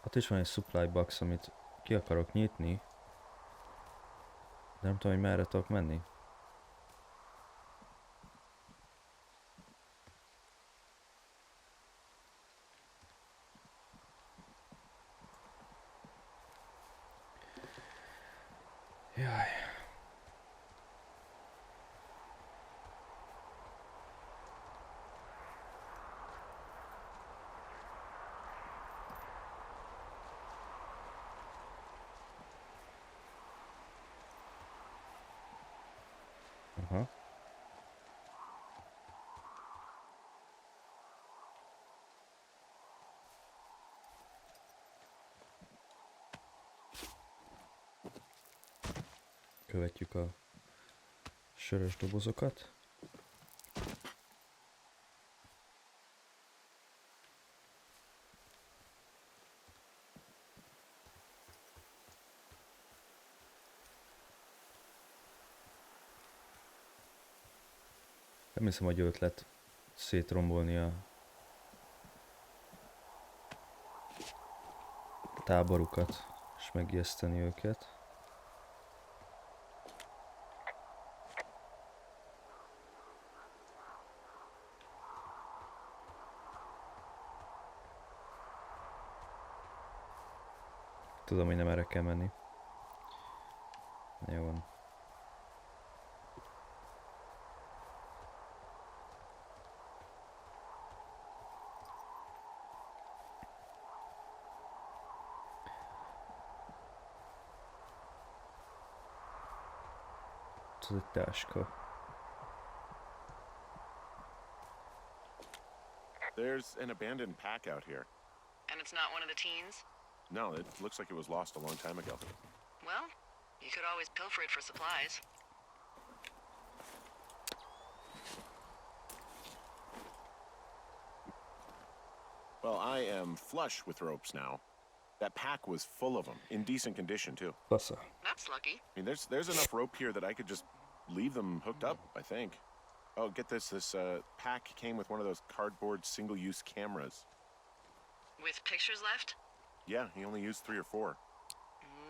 Ott is van egy supply box, amit ki akarok nyitni. De nem tudom, hogy merre tudok menni. Jaj. Aha. Követjük a sörös dobozokat. Nem hiszem, hogy ötlet szétrombolni a táborukat és megijeszteni őket. Tudom, hogy nem erre kell menni. Jó van. az egy táska. There's an abandoned pack out here. And it's not one of the teens? No, it looks like it was lost a long time ago. Well, you could always pilfer it for supplies. Well, I am flush with ropes now. That pack was full of them, in decent condition too. Fasza. That's lucky. I mean, there's enough rope here that I could just leave them hooked up, I think. Oh, get this. This pack came with one of those cardboard single-use cameras. With pictures left? Yeah, he only used 3 or 4.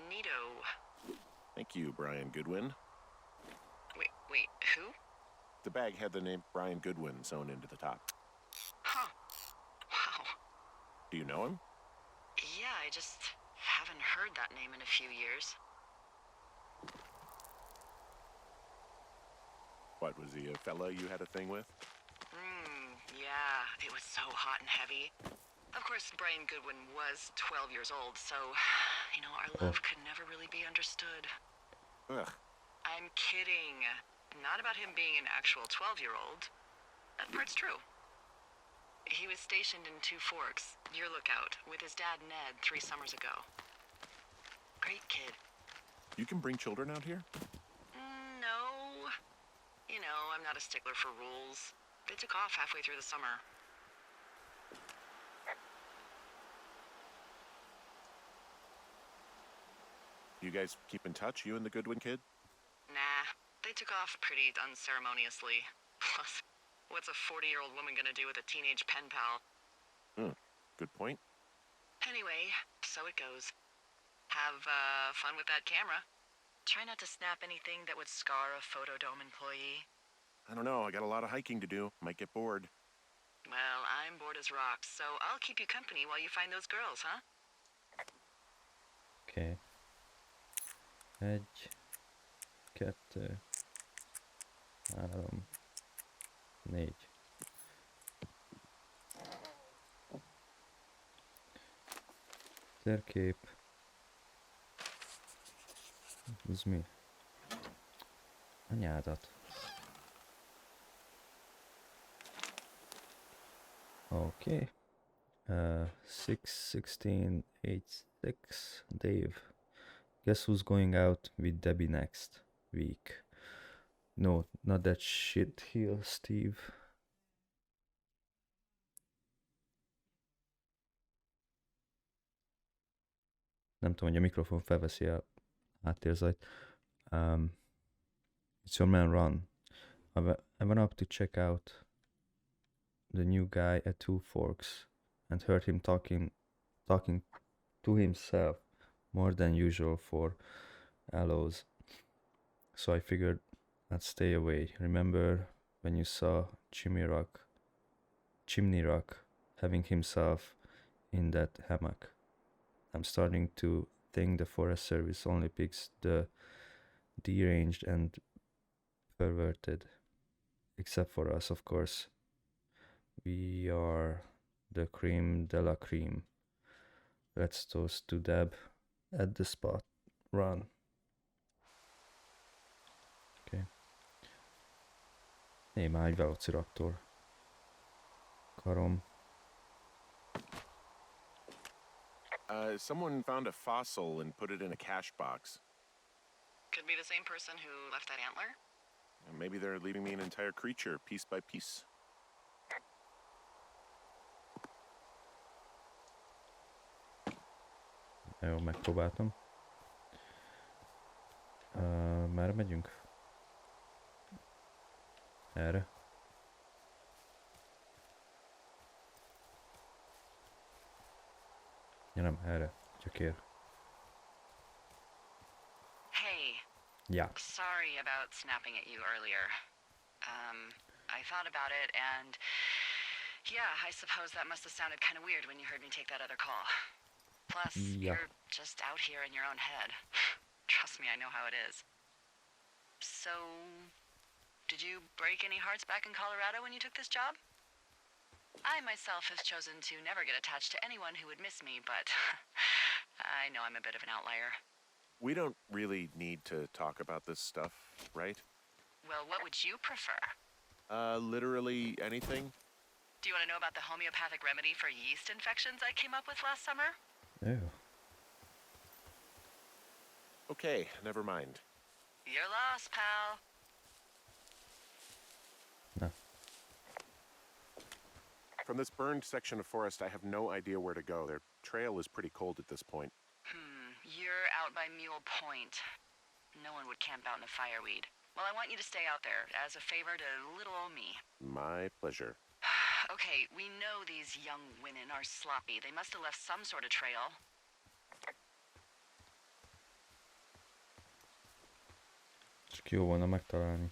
Neato. Thank you, Brian Goodwin. Wait, who? The bag had the name Brian Goodwin sewn into the top. Huh. Wow. Do you know him? Yeah, I just haven't heard that name in a few years. What, was he a fella you had a thing with? Yeah, it was so hot and heavy. Of course, Brian Goodwin was 12 years old, so, our love could never really be understood. Ugh. I'm kidding. Not about him being an actual 12-year-old. That part's true. He was stationed in Two Forks, your lookout, with his dad Ned 3 summers ago. Great kid. You can bring children out here? No. I'm not a stickler for rules. They took off halfway through the summer. You guys keep in touch, you and the Goodwin kid? Nah, they took off pretty unceremoniously. Plus, what's a 40-year-old woman gonna do with a teenage pen pal? Good point. Anyway, so it goes. Have fun with that camera. Try not to snap anything that would scar a Photodome employee. I don't know, I got a lot of hiking to do. Might get bored. Well, I'm bored as rocks, so I'll keep you company while you find those girls, huh? Oké. 1, 2, 3, 4. Térkép. Ez mi? Anyádat. Okay. 6, 16, 8, 6. Dave. Guess who's going out with Debbie next week? No, not that shit heel, Steve. Nem tudom, hogy a mikrofon felveszi a háttérzajt. It's your man Ron. I went up to check out the new guy at Two Forks and heard him talking to himself more than usual for elöls. So I figured I'd stay away. Remember when you saw Chimney Rock having himself in that hammock? I'm starting to think the Forest Service only picks the deranged and perverted. Except for us, of course. We are the cream de la cream. Let's toast to Deb at the spot. Run. Okay. Már egy velociraptor. Karom. Someone found a fossil and put it in a cash box. Could be the same person who left that antler? Maybe they're leaving me an entire creature, piece by piece. Jó, megpróbáltam. Merre megyünk? Erre. Ja nem, erre. Csak ér. Hey. Yeah. Sorry about snapping at you earlier. I thought about it and yeah, I suppose that must have sounded kind of weird when you heard me take that other call. Plus, you're just out here in your own head. Trust me, I know how it is. So, did you break any hearts back in Colorado when you took this job? I myself have chosen to never get attached to anyone who would miss me, but I know I'm a bit of an outlier. We don't really need to talk about this stuff, right? Well, what would you prefer? Literally anything? Do you want to know about the homeopathic remedy for yeast infections I came up with last summer? Ew. Okay, never mind. You're lost, pal. Na. From this burned section of forest, I have no idea where to go. Their trail is pretty cold at this point. You're out by Mule Point. No one would camp out in the fireweed. Well, I want you to stay out there as a favor to little old me. My pleasure. Okay, we know these young women are sloppy. They must have left some sort of trail. Csak jó volna megtalálni.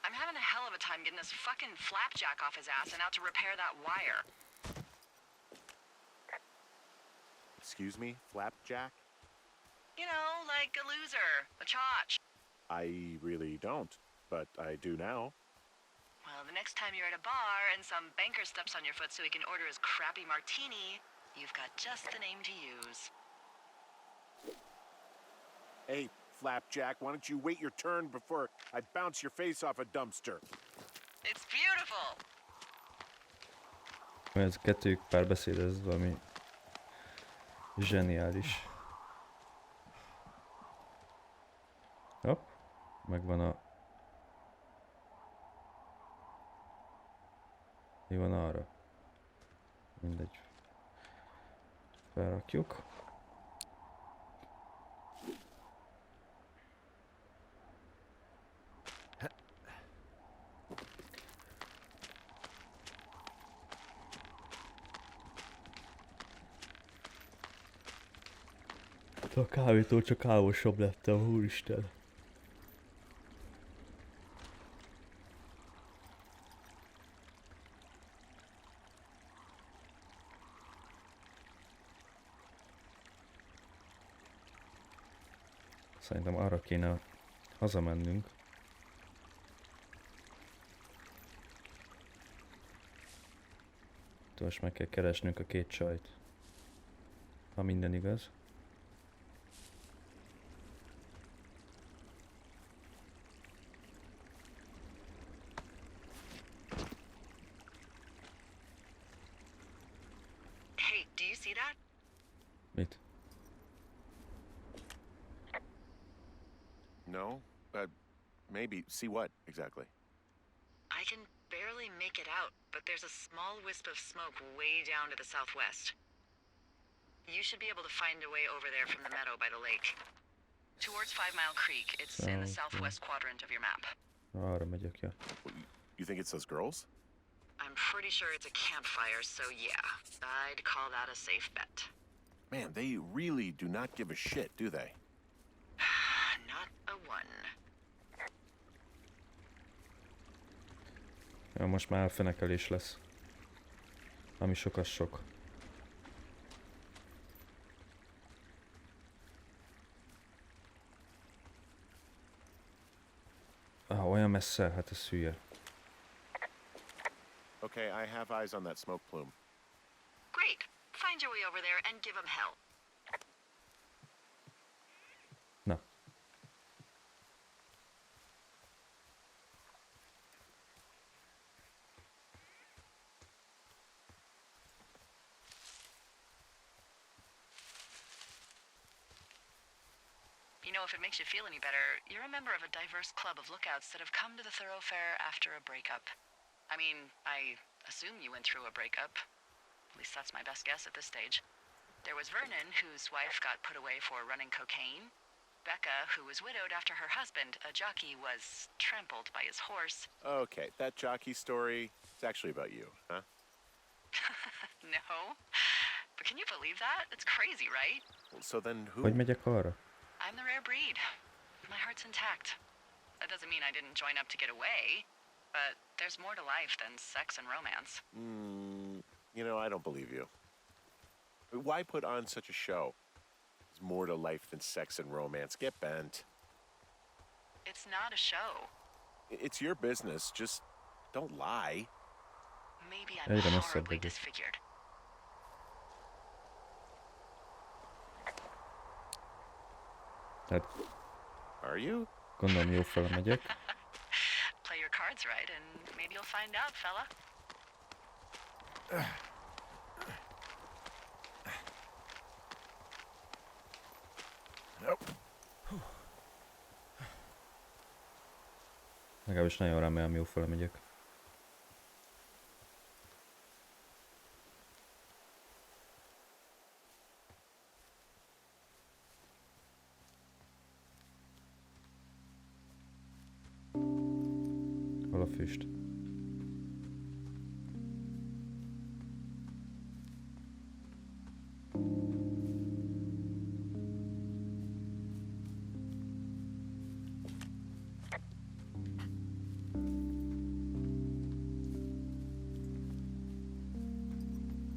I'm having a hell of a time getting this fucking flapjack off his ass and out to repair that wire. Excuse me, Flapjack? You know, like a loser, a chotch. I really don't, but I do now. Well, the next time you're at a bar and some banker steps on your foot so he can order his crappy martini, you've got just the name to use. Hey, Flapjack, why don't you wait your turn before I bounce your face off a dumpster? It's beautiful. Ez kettőjük párbeszéd, ez valami zseniális. Hopp, megvan a... Mi van arra? Mindegy. Felrakjuk. A kávétól csak álmosabb lettem, úristen. Szerintem arra kéne hazamennünk. Most meg kell keresnünk a két csajt. Ha minden igaz. Hey, do you see that? Mit? No? Maybe. See what, exactly? I can barely make it out, but there's a small wisp of smoke way down to the southwest. You should be able to find a way over there from the meadow by the lake. Towards 5 Mile Creek. It's in the southwest quadrant of your map. Arra megyek, ja. You think it's those girls? I'm pretty sure it's a campfire, so yeah, I'd call that a safe bet. Man, they really do not give a shit, do they? Not a one. Ja, most már elfenekelés lesz. Ami sok, az sok. Olyan messze, hát ez hülye. Okay, I have eyes on that smoke plume. Great. Find your way over there and give them hell. Na. You know, if it makes you feel any better, you're a member of a diverse club of lookouts that have come to the thoroughfare after a breakup. I mean, I assume you went through a breakup. At least that's my best guess at this stage. There was Vernon, whose wife got put away for running cocaine. Becca, who was widowed after her husband, a jockey, was trampled by his horse. Okay, that jockey story, it's actually about you, huh? No. But can you believe that? It's crazy, right? Well, so then who? Hogy megyek arra? I'm the rare breed. My heart's intact. That doesn't mean I didn't join up to get away, but there's more to life than sex and romance. You know, I don't believe you. Why put on such a show? There's more to life than sex and romance. Get bent. It's not a show. It's your business. Just don't lie. Maybe I'm Egyre messzebb horribly megyek. disfigured. Tehát Are you? gondolom jó fele megyek. Play your cards right, and maybe you'll find out, fella. Nope. Legalábbis nagyon remélem jó fele megyek. Hol a füst?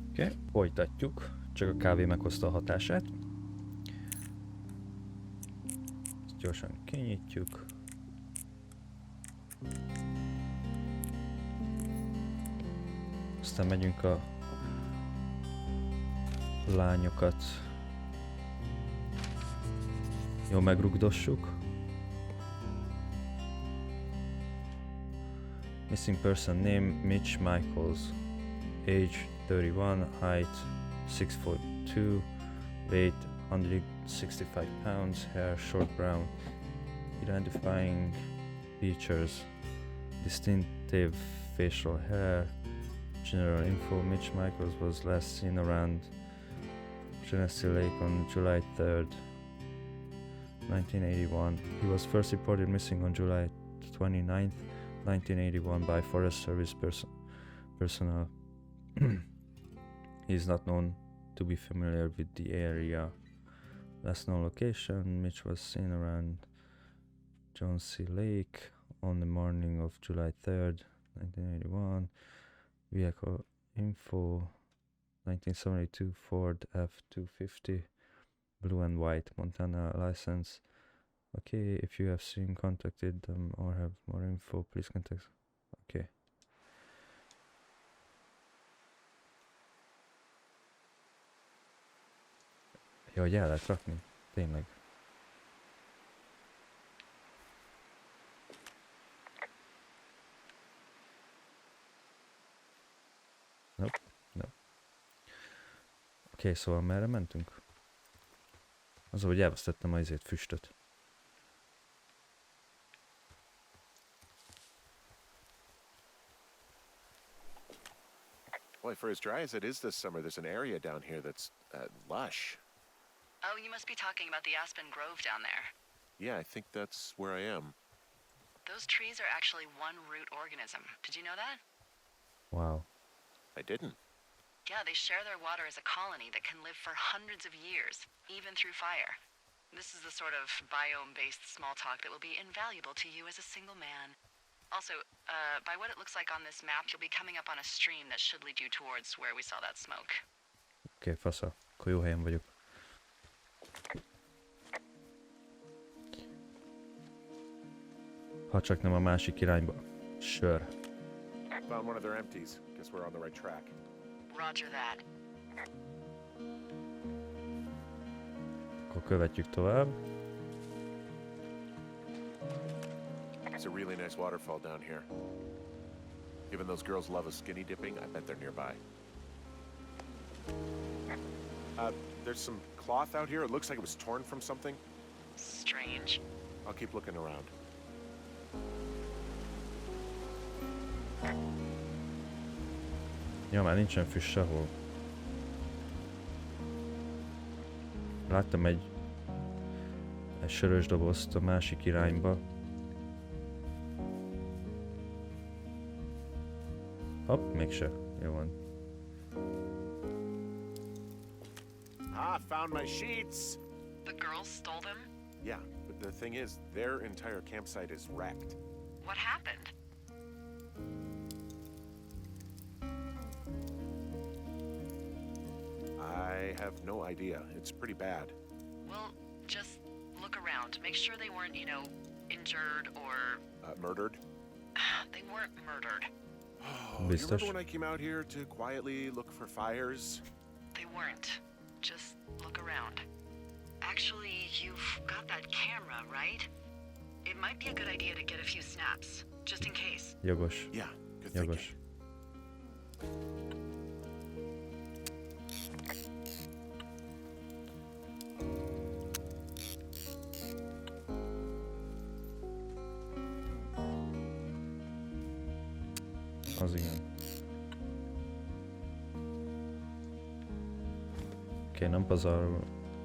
Oké, folytatjuk. Csak a kávé meghozta a hatását. Ezt gyorsan kinyitjuk. Aztán megyünk a lányokat. Jó, megrugdossuk. Missing person name Mitch Michaels. Age 31, height 6'2", weight 165 pounds, hair short brown. Identifying features: distinctive facial hair. General info: Mitch Michaels was last seen around Genesee Lake on July 3rd, 1981. He was first reported missing on July 29th, 1981 by Forest Service personnel. He is not known to be familiar with the area. Last known location: Mitch was seen around Genesee Lake on the morning of July 3rd, 1981. Vehicle info: 1972 Ford F-250, blue and white, Montana license. Okay, if you have seen, contacted them or have more info, please contact. Okay. Jó, hogy el lehet rakni. Tényleg. Nope, nope. Oké, szóval merre mentünk? Az, hogy elvesztettem az füstöt. Boy, for as dry as it is this summer, there's an area down here that's lush. Oh, you must be talking about the Aspen Grove down there. Yeah, I think that's where I am. Those trees are actually one root organism. Did you know that? Wow. I didn't. Yeah, they share their water as a colony that can live for hundreds of years, even through fire. This is the sort of biome-based small talk that will be invaluable to you as a single man. Also, by what it looks like on this map, you'll be coming up on a stream that should lead you towards where we saw that smoke. Oké, fasza. Akkor jó helyen vagyok. Ha csak nem a másik irányba. Sure. Found one of their empties. Guess we're on the right track. Roger that. Akkor követjük tovább. There's a really nice waterfall down here. Given those girls love a skinny dipping, I bet they're nearby. There's some cloth out here. It looks like it was torn from something. Strange. I'll keep looking around. Ja, már nincsen füst sehol. Láttam egy sörös dobozt a másik irányba. Hopp, mégse. Jó van. Found my sheets! The girls stole them? Yeah, but the thing is, their entire campsite is wrecked. What happened? I have no idea. It's pretty bad. Well, just look around. Make sure they weren't, injured or... Murdered? They weren't murdered. Oh, you Biztos. remember when I came out here to quietly look for fires? They weren't. Just look around. Actually, you've got that camera, right? It might be a good idea to get a few snaps, just in case. Jogos. Yeah, good thinking. Jogos. Az igen. Oké,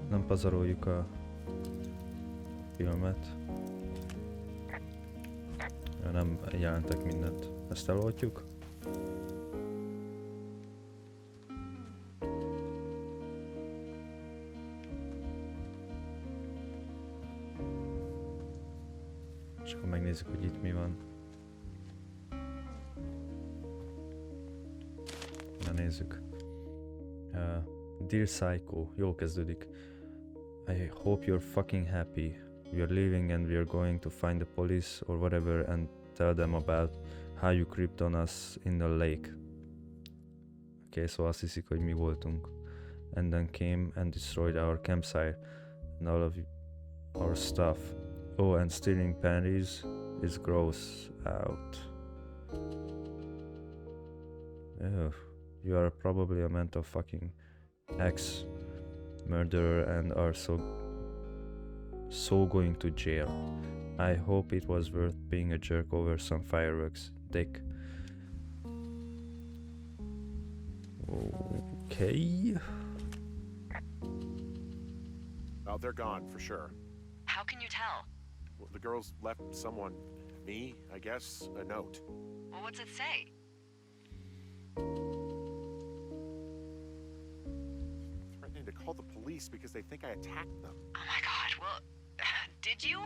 nem pazaroljuk a filmet. Nem jelentek mindent. Ezt eloltjuk. És akkor megnézzük, hogy itt mi van. Na nézzük. Dear Psycho, jól kezdődik. I hope you're fucking happy. We are leaving and we are going to find the police or whatever and tell them about how you creeped on us in the lake. Okay, szóval azt hiszik, hogy mi voltunk. And then came and destroyed our campsite and all of our stuff. Oh, and stealing panties is gross out. Ugh. You are probably a mental fucking ex-murderer and are so going to jail. I hope it was worth being a jerk over some fireworks, dick. Okay. Oh, they're gone for sure. How can you tell? Well, the girls left someone, me, I guess, a note. Well, what's it say? Threatening to call the police because they think I attacked them. Oh my god, well, did you?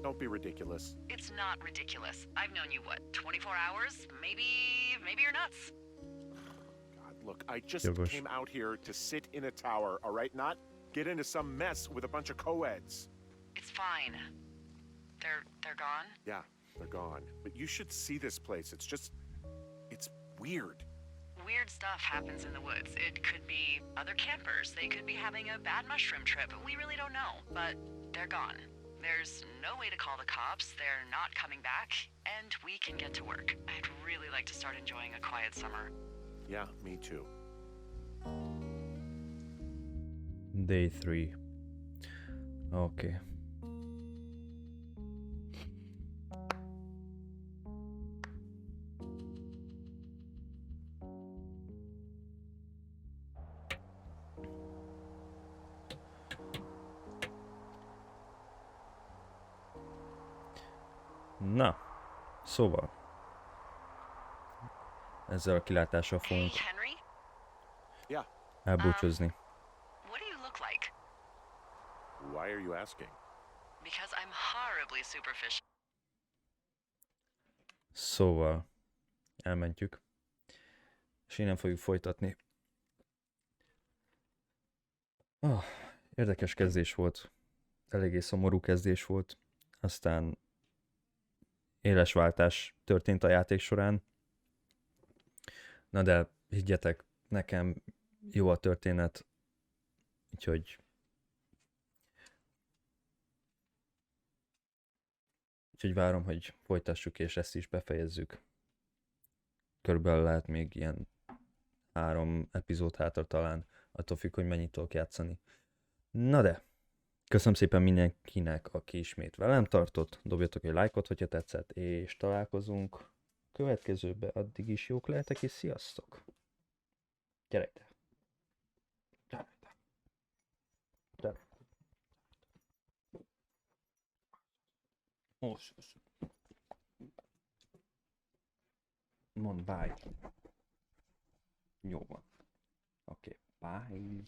Don't be ridiculous. It's not ridiculous. I've known you, what, 24 hours? Maybe you're nuts. God, look, I just Jogos. came out here to sit in a tower, all right? Not get into some mess with a bunch of co-eds. It's fine. They're gone? Yeah, they're gone. But you should see this place. It's weird. Weird stuff happens in the woods. It could be other campers. They could be having a bad mushroom trip. We really don't know. But they're gone. There's no way to call the cops. They're not coming back. And we can get to work. I'd really like to start enjoying a quiet summer. Yeah, me too. Day 3. Okay. Na, szóval ezzel a kilátással Hey, fogunk Henry? Yeah. elbúcsúzni. What do you look like? Why are you asking? Because I'm horribly superficial. Szóval elmentjük, és innen fogjuk folytatni. Érdekes kezdés volt, eléggé szomorú kezdés volt, aztán éles váltás történt a játék során. Na de higgyetek, nekem jó a történet, úgyhogy várom, hogy folytassuk és ezt is befejezzük. Körülbelül lehet még ilyen 3 epizód hátra talán, attól függ, hogy mennyit tudok játszani. Na de, köszönöm szépen mindenkinek, aki ismét velem tartott, dobjatok egy lájkot, hogyha tetszett, és találkozunk következőbe, addig is jók lehetek, és sziasztok! Gyere ide! Gyere ide! Gyere! Most. Mondd bye. Jó van. Oké, bye.